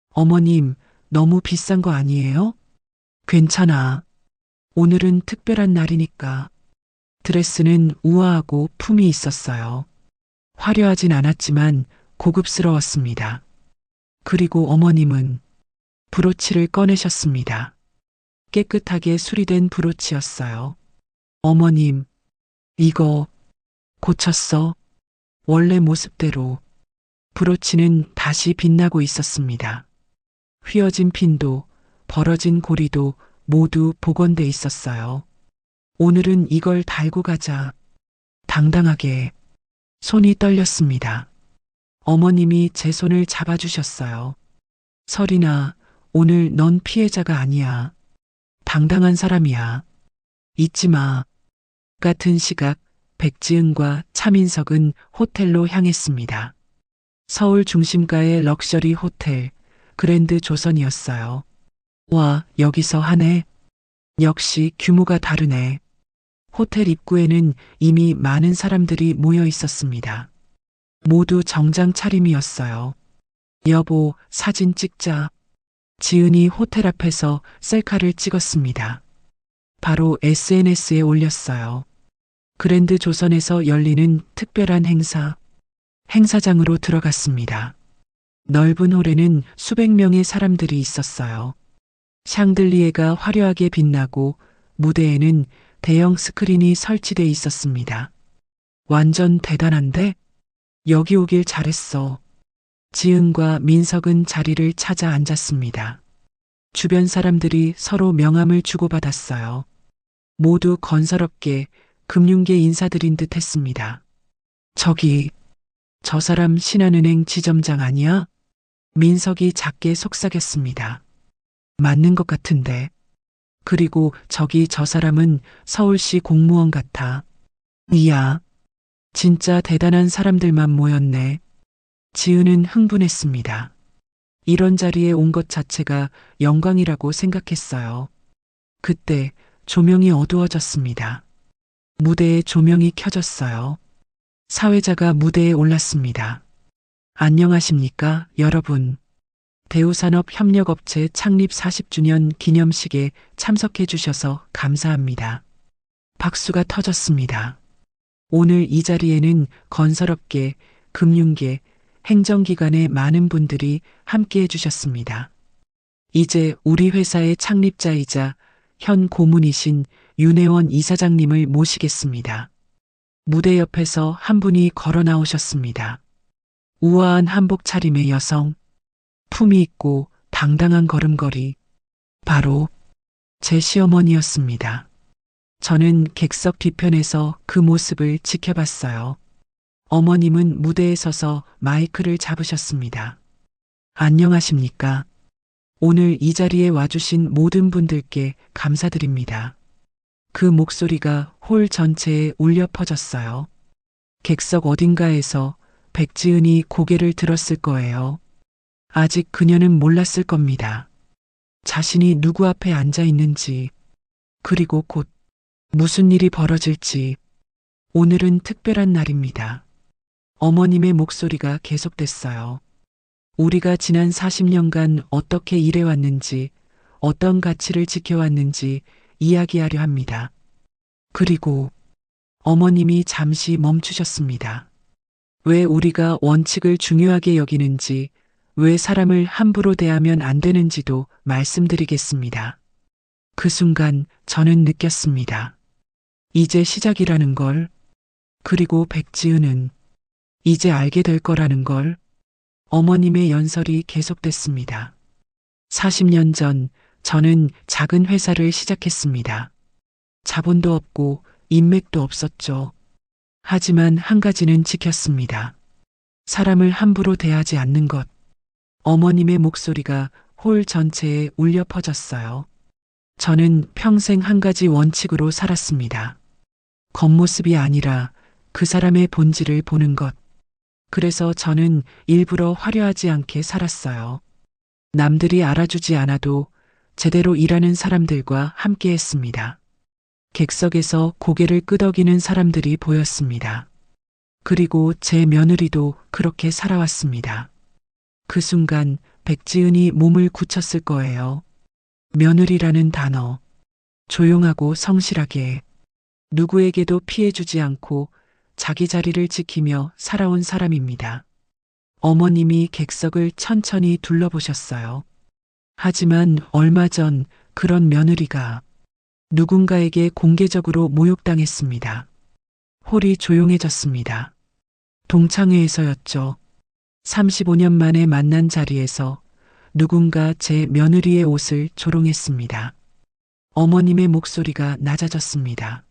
어머님, 너무 비싼 거 아니에요? 괜찮아. 오늘은 특별한 날이니까. 드레스는 우아하고 품이 있었어요. 화려하진 않았지만 고급스러웠습니다. 그리고 어머님은 브로치를 꺼내셨습니다. 깨끗하게 수리된 브로치였어요. 어머님, 이거 고쳤어? 원래 모습대로. 브로치는 다시 빛나고 있었습니다. 휘어진 핀도 벌어진 고리도 모두 복원돼 있었어요. 오늘은 이걸 달고 가자. 당당하게. 손이 떨렸습니다. 어머님이 제 손을 잡아주셨어요. 설이나, 오늘 넌 피해자가 아니야. 당당한 사람이야. 잊지 마. 같은 시각 백지은과 차민석은 호텔로 향했습니다. 서울 중심가의 럭셔리 호텔 그랜드 조선이었어요. 와, 여기서 하네. 역시 규모가 다르네. 호텔 입구에는 이미 많은 사람들이 모여 있었습니다. 모두 정장 차림이었어요. 여보, 사진 찍자. 지은이 호텔 앞에서 셀카를 찍었습니다. 바로 SNS에 올렸어요. 그랜드 조선에서 열리는 특별한 행사. 행사장으로 들어갔습니다. 넓은 홀에는 수백 명의 사람들이 있었어요. 샹들리에가 화려하게 빛나고 무대에는 대형 스크린이 설치돼 있었습니다. 완전 대단한데? 여기 오길 잘했어. 지은과 민석은 자리를 찾아 앉았습니다. 주변 사람들이 서로 명함을 주고받았어요. 모두 건설업계, 금융계 인사드린 듯 했습니다. 저기, 저 사람 신한은행 지점장 아니야? 민석이 작게 속삭였습니다. 맞는 것 같은데. 그리고 저기 저 사람은 서울시 공무원 같아. 이야, 진짜 대단한 사람들만 모였네. 지은은 흥분했습니다. 이런 자리에 온 것 자체가 영광이라고 생각했어요. 그때 조명이 어두워졌습니다. 무대에 조명이 켜졌어요. 사회자가 무대에 올랐습니다. 안녕하십니까, 여러분. 대우산업협력업체 창립 40주년 기념식에 참석해 주셔서 감사합니다. 박수가 터졌습니다. 오늘 이 자리에는 건설업계, 금융계, 행정기관의 많은 분들이 함께 해주셨습니다. 이제 우리 회사의 창립자이자 현 고문이신 윤혜원 이사장님을 모시겠습니다. 무대 옆에서 한 분이 걸어 나오셨습니다. 우아한 한복 차림의 여성, 품이 있고 당당한 걸음걸이, 바로 제 시어머니였습니다. 저는 객석 뒤편에서 그 모습을 지켜봤어요. 어머님은 무대에 서서 마이크를 잡으셨습니다. 안녕하십니까? 오늘 이 자리에 와주신 모든 분들께 감사드립니다. 그 목소리가 홀 전체에 울려 퍼졌어요. 객석 어딘가에서 백지은이 고개를 들었을 거예요. 아직 그녀는 몰랐을 겁니다. 자신이 누구 앞에 앉아 있는지, 그리고 곧 무슨 일이 벌어질지. 오늘은 특별한 날입니다. 어머님의 목소리가 계속됐어요. 우리가 지난 40년간 어떻게 일해왔는지, 어떤 가치를 지켜왔는지 이야기하려 합니다. 그리고 어머님이 잠시 멈추셨습니다. 왜 우리가 원칙을 중요하게 여기는지, 왜 사람을 함부로 대하면 안 되는지도 말씀드리겠습니다. 그 순간 저는 느꼈습니다. 이제 시작이라는 걸, 그리고 백지은은 이제 알게 될 거라는 걸. 어머님의 연설이 계속됐습니다. 40년 전 저는 작은 회사를 시작했습니다. 자본도 없고 인맥도 없었죠. 하지만 한 가지는 지켰습니다. 사람을 함부로 대하지 않는 것. 어머님의 목소리가 홀 전체에 울려 퍼졌어요. 저는 평생 한 가지 원칙으로 살았습니다. 겉모습이 아니라 그 사람의 본질을 보는 것. 그래서 저는 일부러 화려하지 않게 살았어요. 남들이 알아주지 않아도 제대로 일하는 사람들과 함께 했습니다. 객석에서 고개를 끄덕이는 사람들이 보였습니다. 그리고 제 며느리도 그렇게 살아왔습니다. 그 순간 백지은이 몸을 굳혔을 거예요. 며느리라는 단어. 조용하고 성실하게 누구에게도 피해주지 않고 자기 자리를 지키며 살아온 사람입니다. 어머님이 객석을 천천히 둘러보셨어요. 하지만 얼마 전 그런 며느리가 누군가에게 공개적으로 모욕당했습니다. 홀이 조용해졌습니다. 동창회에서였죠. 35년 만에 만난 자리에서 누군가 제 며느리의 옷을 조롱했습니다. 어머님의 목소리가 낮아졌습니다.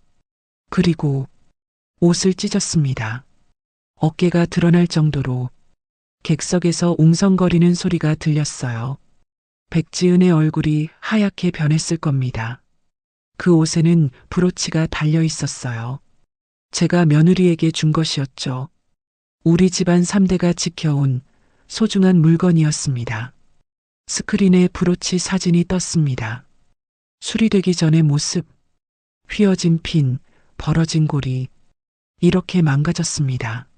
그리고 옷을 찢었습니다. 어깨가 드러날 정도로 객석에서 웅성거리는 소리가 들렸어요. 백지은의 얼굴이 하얗게 변했을 겁니다. 그 옷에는 브로치가 달려 있었어요. 제가 며느리에게 준 것이었죠. 우리 집안 3대가 지켜온 소중한 물건이었습니다. 스크린에 브로치 사진이 떴습니다. 수리되기 전의 모습, 휘어진 핀, 벌어진 고리, 이렇게 망가졌습니다.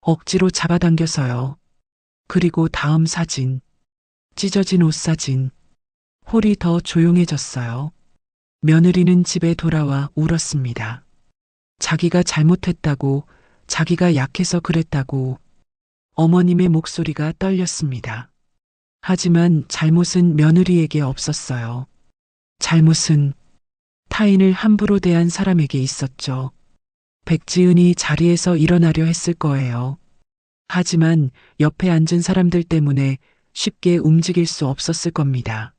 억지로 잡아당겨서요. 그리고 다음 사진, 찢어진 옷 사진. 홀이 더 조용해졌어요. 며느리는 집에 돌아와 울었습니다. 자기가 잘못했다고, 자기가 약해서 그랬다고. 어머님의 목소리가 떨렸습니다. 하지만 잘못은 며느리에게 없었어요. 잘못은 타인을 함부로 대한 사람에게 있었죠. 백지은이 자리에서 일어나려 했을 거예요. 하지만 옆에 앉은 사람들 때문에 쉽게 움직일 수 없었을 겁니다.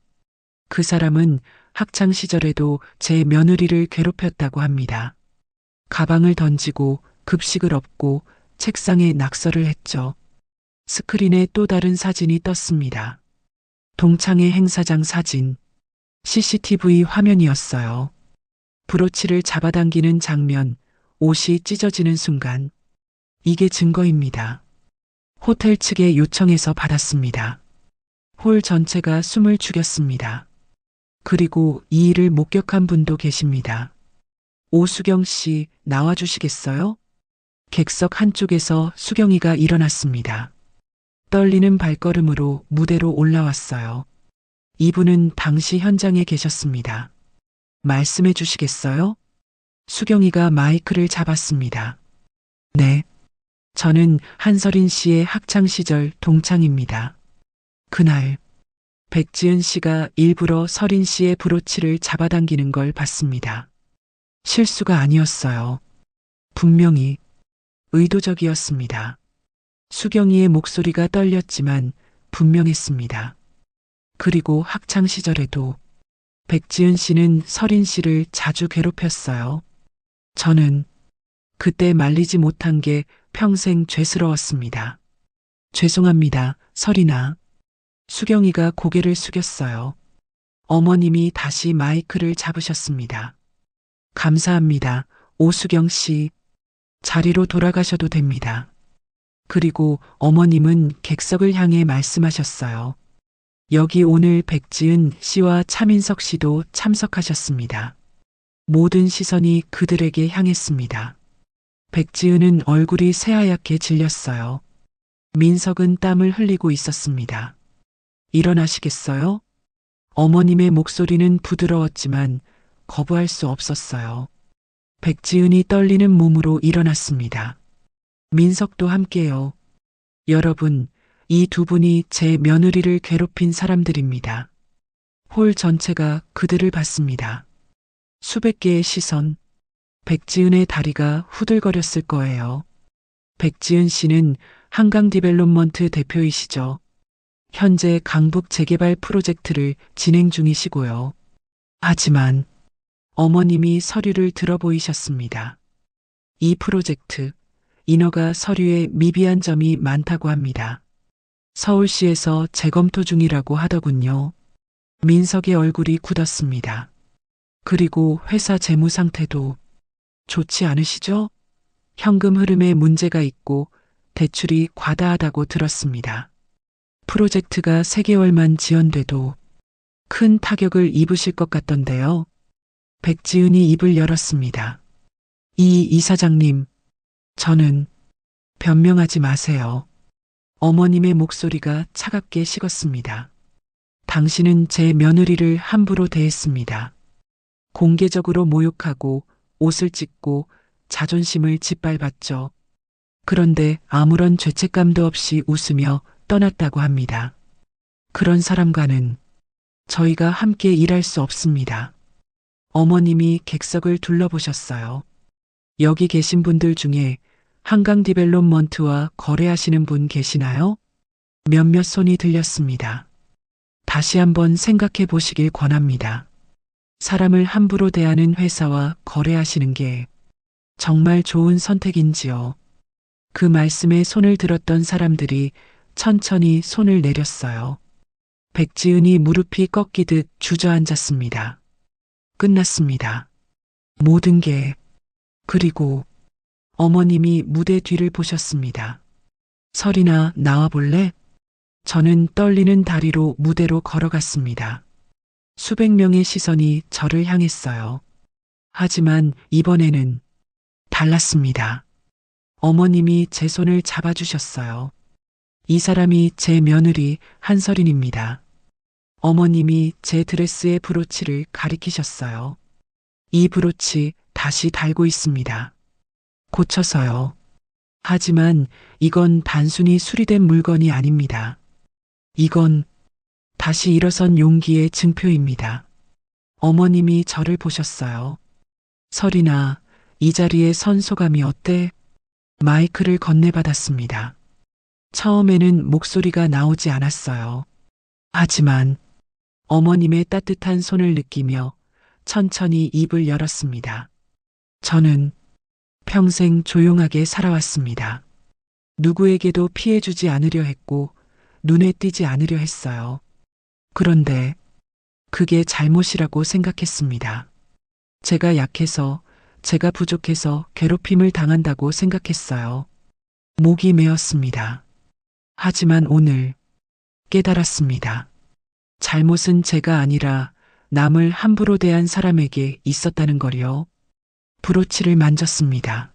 그 사람은 학창 시절에도 제 며느리를 괴롭혔다고 합니다. 가방을 던지고 급식을 엎고 책상에 낙서를 했죠. 스크린에 또 다른 사진이 떴습니다. 동창회 행사장 사진. CCTV 화면이었어요. 브로치를 잡아당기는 장면, 옷이 찢어지는 순간. 이게 증거입니다. 호텔 측에 요청해서 받았습니다. 홀 전체가 숨을 죽였습니다. 그리고 이 일을 목격한 분도 계십니다. 오수경 씨, 나와주시겠어요? 객석 한쪽에서 수경이가 일어났습니다. 떨리는 발걸음으로 무대로 올라왔어요. 이분은 당시 현장에 계셨습니다. 말씀해 주시겠어요? 수경이가 마이크를 잡았습니다. 네. 저는 한서린 씨의 학창시절 동창입니다. 그날 백지은 씨가 일부러 서린 씨의 브로치를 잡아당기는 걸 봤습니다. 실수가 아니었어요. 분명히 의도적이었습니다. 수경이의 목소리가 떨렸지만 분명했습니다. 그리고 학창시절에도 백지은 씨는 서린 씨를 자주 괴롭혔어요. 저는 그때 말리지 못한 게 평생 죄스러웠습니다. 죄송합니다, 서린아. 수경이가 고개를 숙였어요. 어머님이 다시 마이크를 잡으셨습니다. 감사합니다, 오수경 씨. 자리로 돌아가셔도 됩니다. 그리고 어머님은 객석을 향해 말씀하셨어요. 여기 오늘 백지은 씨와 차민석 씨도 참석하셨습니다. 모든 시선이 그들에게 향했습니다. 백지은은 얼굴이 새하얗게 질렸어요. 민석은 땀을 흘리고 있었습니다. 일어나시겠어요? 어머님의 목소리는 부드러웠지만 거부할 수 없었어요. 백지은이 떨리는 몸으로 일어났습니다. 민석도 함께요. 여러분, 이 두 분이 제 며느리를 괴롭힌 사람들입니다. 홀 전체가 그들을 봤습니다. 수백 개의 시선. 백지은의 다리가 후들거렸을 거예요. 백지은 씨는 한강디벨롭먼트 대표이시죠. 현재 강북 재개발 프로젝트를 진행 중이시고요. 하지만 어머님이 서류를 들어 보이셨습니다. 이 프로젝트, 인허가 서류에 미비한 점이 많다고 합니다. 서울시에서 재검토 중이라고 하더군요. 민석의 얼굴이 굳었습니다. 그리고 회사 재무 상태도 좋지 않으시죠? 현금 흐름에 문제가 있고 대출이 과다하다고 들었습니다. 프로젝트가 3개월만 지연돼도 큰 타격을 입으실 것 같던데요. 백지은이 입을 열었습니다. 이 이사장님, 저는 변명하지 마세요. 어머님의 목소리가 차갑게 식었습니다. 당신은 제 며느리를 함부로 대했습니다. 공개적으로 모욕하고 옷을 찢고 자존심을 짓밟았죠. 그런데 아무런 죄책감도 없이 웃으며 떠났다고 합니다. 그런 사람과는 저희가 함께 일할 수 없습니다. 어머님이 객석을 둘러보셨어요. 여기 계신 분들 중에 한강 디벨롭먼트와 거래하시는 분 계시나요? 몇몇 손이 들렸습니다. 다시 한번 생각해 보시길 권합니다. 사람을 함부로 대하는 회사와 거래하시는 게 정말 좋은 선택인지요. 그 말씀에 손을 들었던 사람들이 천천히 손을 내렸어요. 백지은이 무릎이 꺾이듯 주저앉았습니다. 끝났습니다. 모든 게. 그리고 어머님이 무대 뒤를 보셨습니다. 설이나 나와 볼래? 저는 떨리는 다리로 무대로 걸어갔습니다. 수백 명의 시선이 저를 향했어요. 하지만 이번에는 달랐습니다. 어머님이 제 손을 잡아주셨어요. 이 사람이 제 며느리 한설인입니다. 어머님이 제 드레스의 브로치를 가리키셨어요. 이 브로치 다시 달고 있습니다. 고쳐서요. 하지만 이건 단순히 수리된 물건이 아닙니다. 이건 다시 일어선 용기의 증표입니다. 어머님이 저를 보셨어요. 설이나, 이 자리에 선 소감이 어때? 마이크를 건네받았습니다. 처음에는 목소리가 나오지 않았어요. 하지만 어머님의 따뜻한 손을 느끼며 천천히 입을 열었습니다. 저는 평생 조용하게 살아왔습니다. 누구에게도 피해주지 않으려 했고 눈에 띄지 않으려 했어요. 그런데 그게 잘못이라고 생각했습니다. 제가 약해서, 제가 부족해서 괴롭힘을 당한다고 생각했어요. 목이 메었습니다. 하지만 오늘 깨달았습니다. 잘못은 제가 아니라 남을 함부로 대한 사람에게 있었다는 거요. 브로치를 만졌습니다.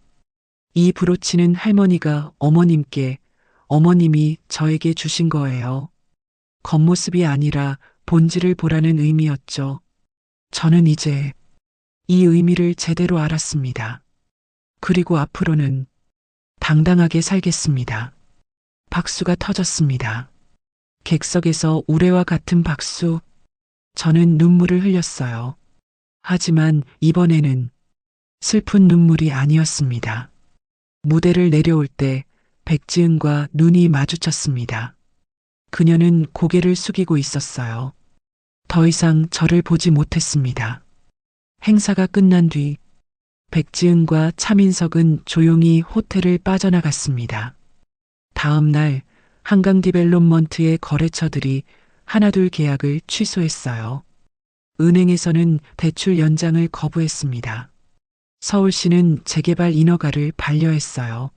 이 브로치는 할머니가 어머님께, 어머님이 저에게 주신 거예요. 겉모습이 아니라 본질을 보라는 의미였죠. 저는 이제 이 의미를 제대로 알았습니다. 그리고 앞으로는 당당하게 살겠습니다. 박수가 터졌습니다. 객석에서 우레와 같은 박수. 저는 눈물을 흘렸어요. 하지만 이번에는 슬픈 눈물이 아니었습니다. 무대를 내려올 때 백지은과 눈이 마주쳤습니다. 그녀는 고개를 숙이고 있었어요. 더 이상 저를 보지 못했습니다. 행사가 끝난 뒤 백지은과 차민석은 조용히 호텔을 빠져나갔습니다. 다음 날 한강 디벨롭먼트의 거래처들이 하나둘 계약을 취소했어요. 은행에서는 대출 연장을 거부했습니다. 서울시는 재개발 인허가를 반려했어요.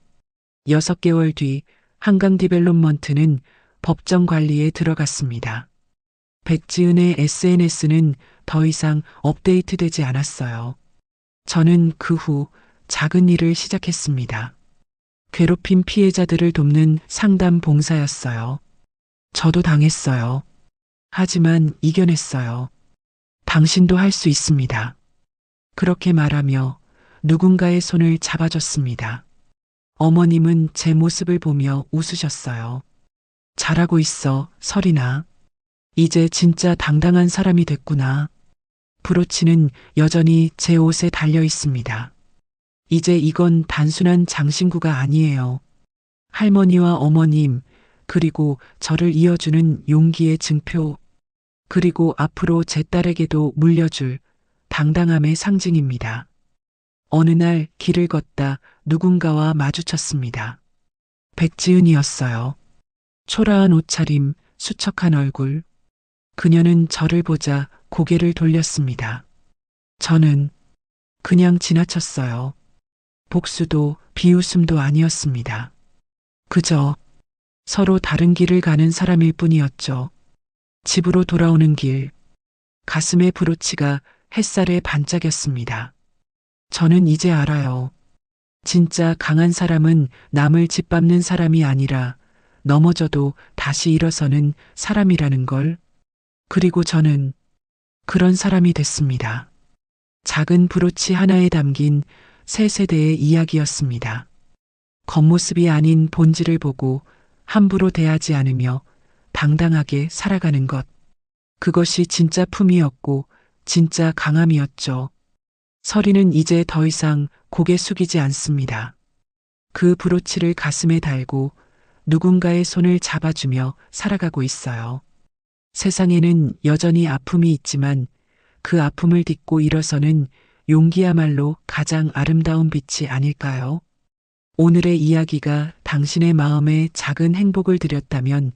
6개월 뒤 한강 디벨롭먼트는 법정 관리에 들어갔습니다. 백지은의 SNS는 더 이상 업데이트되지 않았어요. 저는 그 후 작은 일을 시작했습니다. 괴롭힘 피해자들을 돕는 상담 봉사였어요. 저도 당했어요. 하지만 이겨냈어요. 당신도 할 수 있습니다. 그렇게 말하며 누군가의 손을 잡아줬습니다. 어머님은 제 모습을 보며 웃으셨어요. 잘하고 있어, 설이나. 이제 진짜 당당한 사람이 됐구나. 브로치는 여전히 제 옷에 달려 있습니다. 이제 이건 단순한 장신구가 아니에요. 할머니와 어머님, 그리고 저를 이어주는 용기의 증표, 그리고 앞으로 제 딸에게도 물려줄 당당함의 상징입니다. 어느 날 길을 걷다 누군가와 마주쳤습니다. 백지은이었어요. 초라한 옷차림, 수척한 얼굴. 그녀는 저를 보자 고개를 돌렸습니다. 저는 그냥 지나쳤어요. 복수도 비웃음도 아니었습니다. 그저 서로 다른 길을 가는 사람일 뿐이었죠. 집으로 돌아오는 길, 가슴의 브로치가 햇살에 반짝였습니다. 저는 이제 알아요. 진짜 강한 사람은 남을 짓밟는 사람이 아니라 넘어져도 다시 일어서는 사람이라는 걸. 그리고 저는 그런 사람이 됐습니다. 작은 브로치 하나에 담긴 새 세대의 이야기였습니다. 겉모습이 아닌 본질을 보고 함부로 대하지 않으며 당당하게 살아가는 것. 그것이 진짜 품이었고 진짜 강함이었죠. 서리는 이제 더 이상 고개 숙이지 않습니다. 그 브로치를 가슴에 달고 누군가의 손을 잡아주며 살아가고 있어요. 세상에는 여전히 아픔이 있지만 그 아픔을 딛고 일어서는 용기야말로 가장 아름다운 빛이 아닐까요? 오늘의 이야기가 당신의 마음에 작은 행복을 드렸다면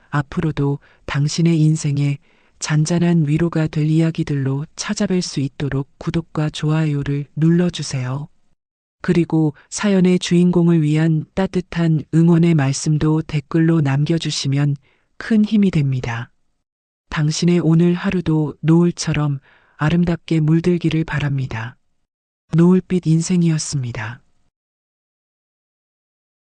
앞으로도 당신의 인생에 잔잔한 위로가 될 이야기들로 찾아뵐 수 있도록 구독과 좋아요를 눌러주세요. 그리고 사연의 주인공을 위한 따뜻한 응원의 말씀도 댓글로 남겨주시면 큰 힘이 됩니다. 당신의 오늘 하루도 노을처럼 아름답게 물들기를 바랍니다. 노을빛 인생이었습니다.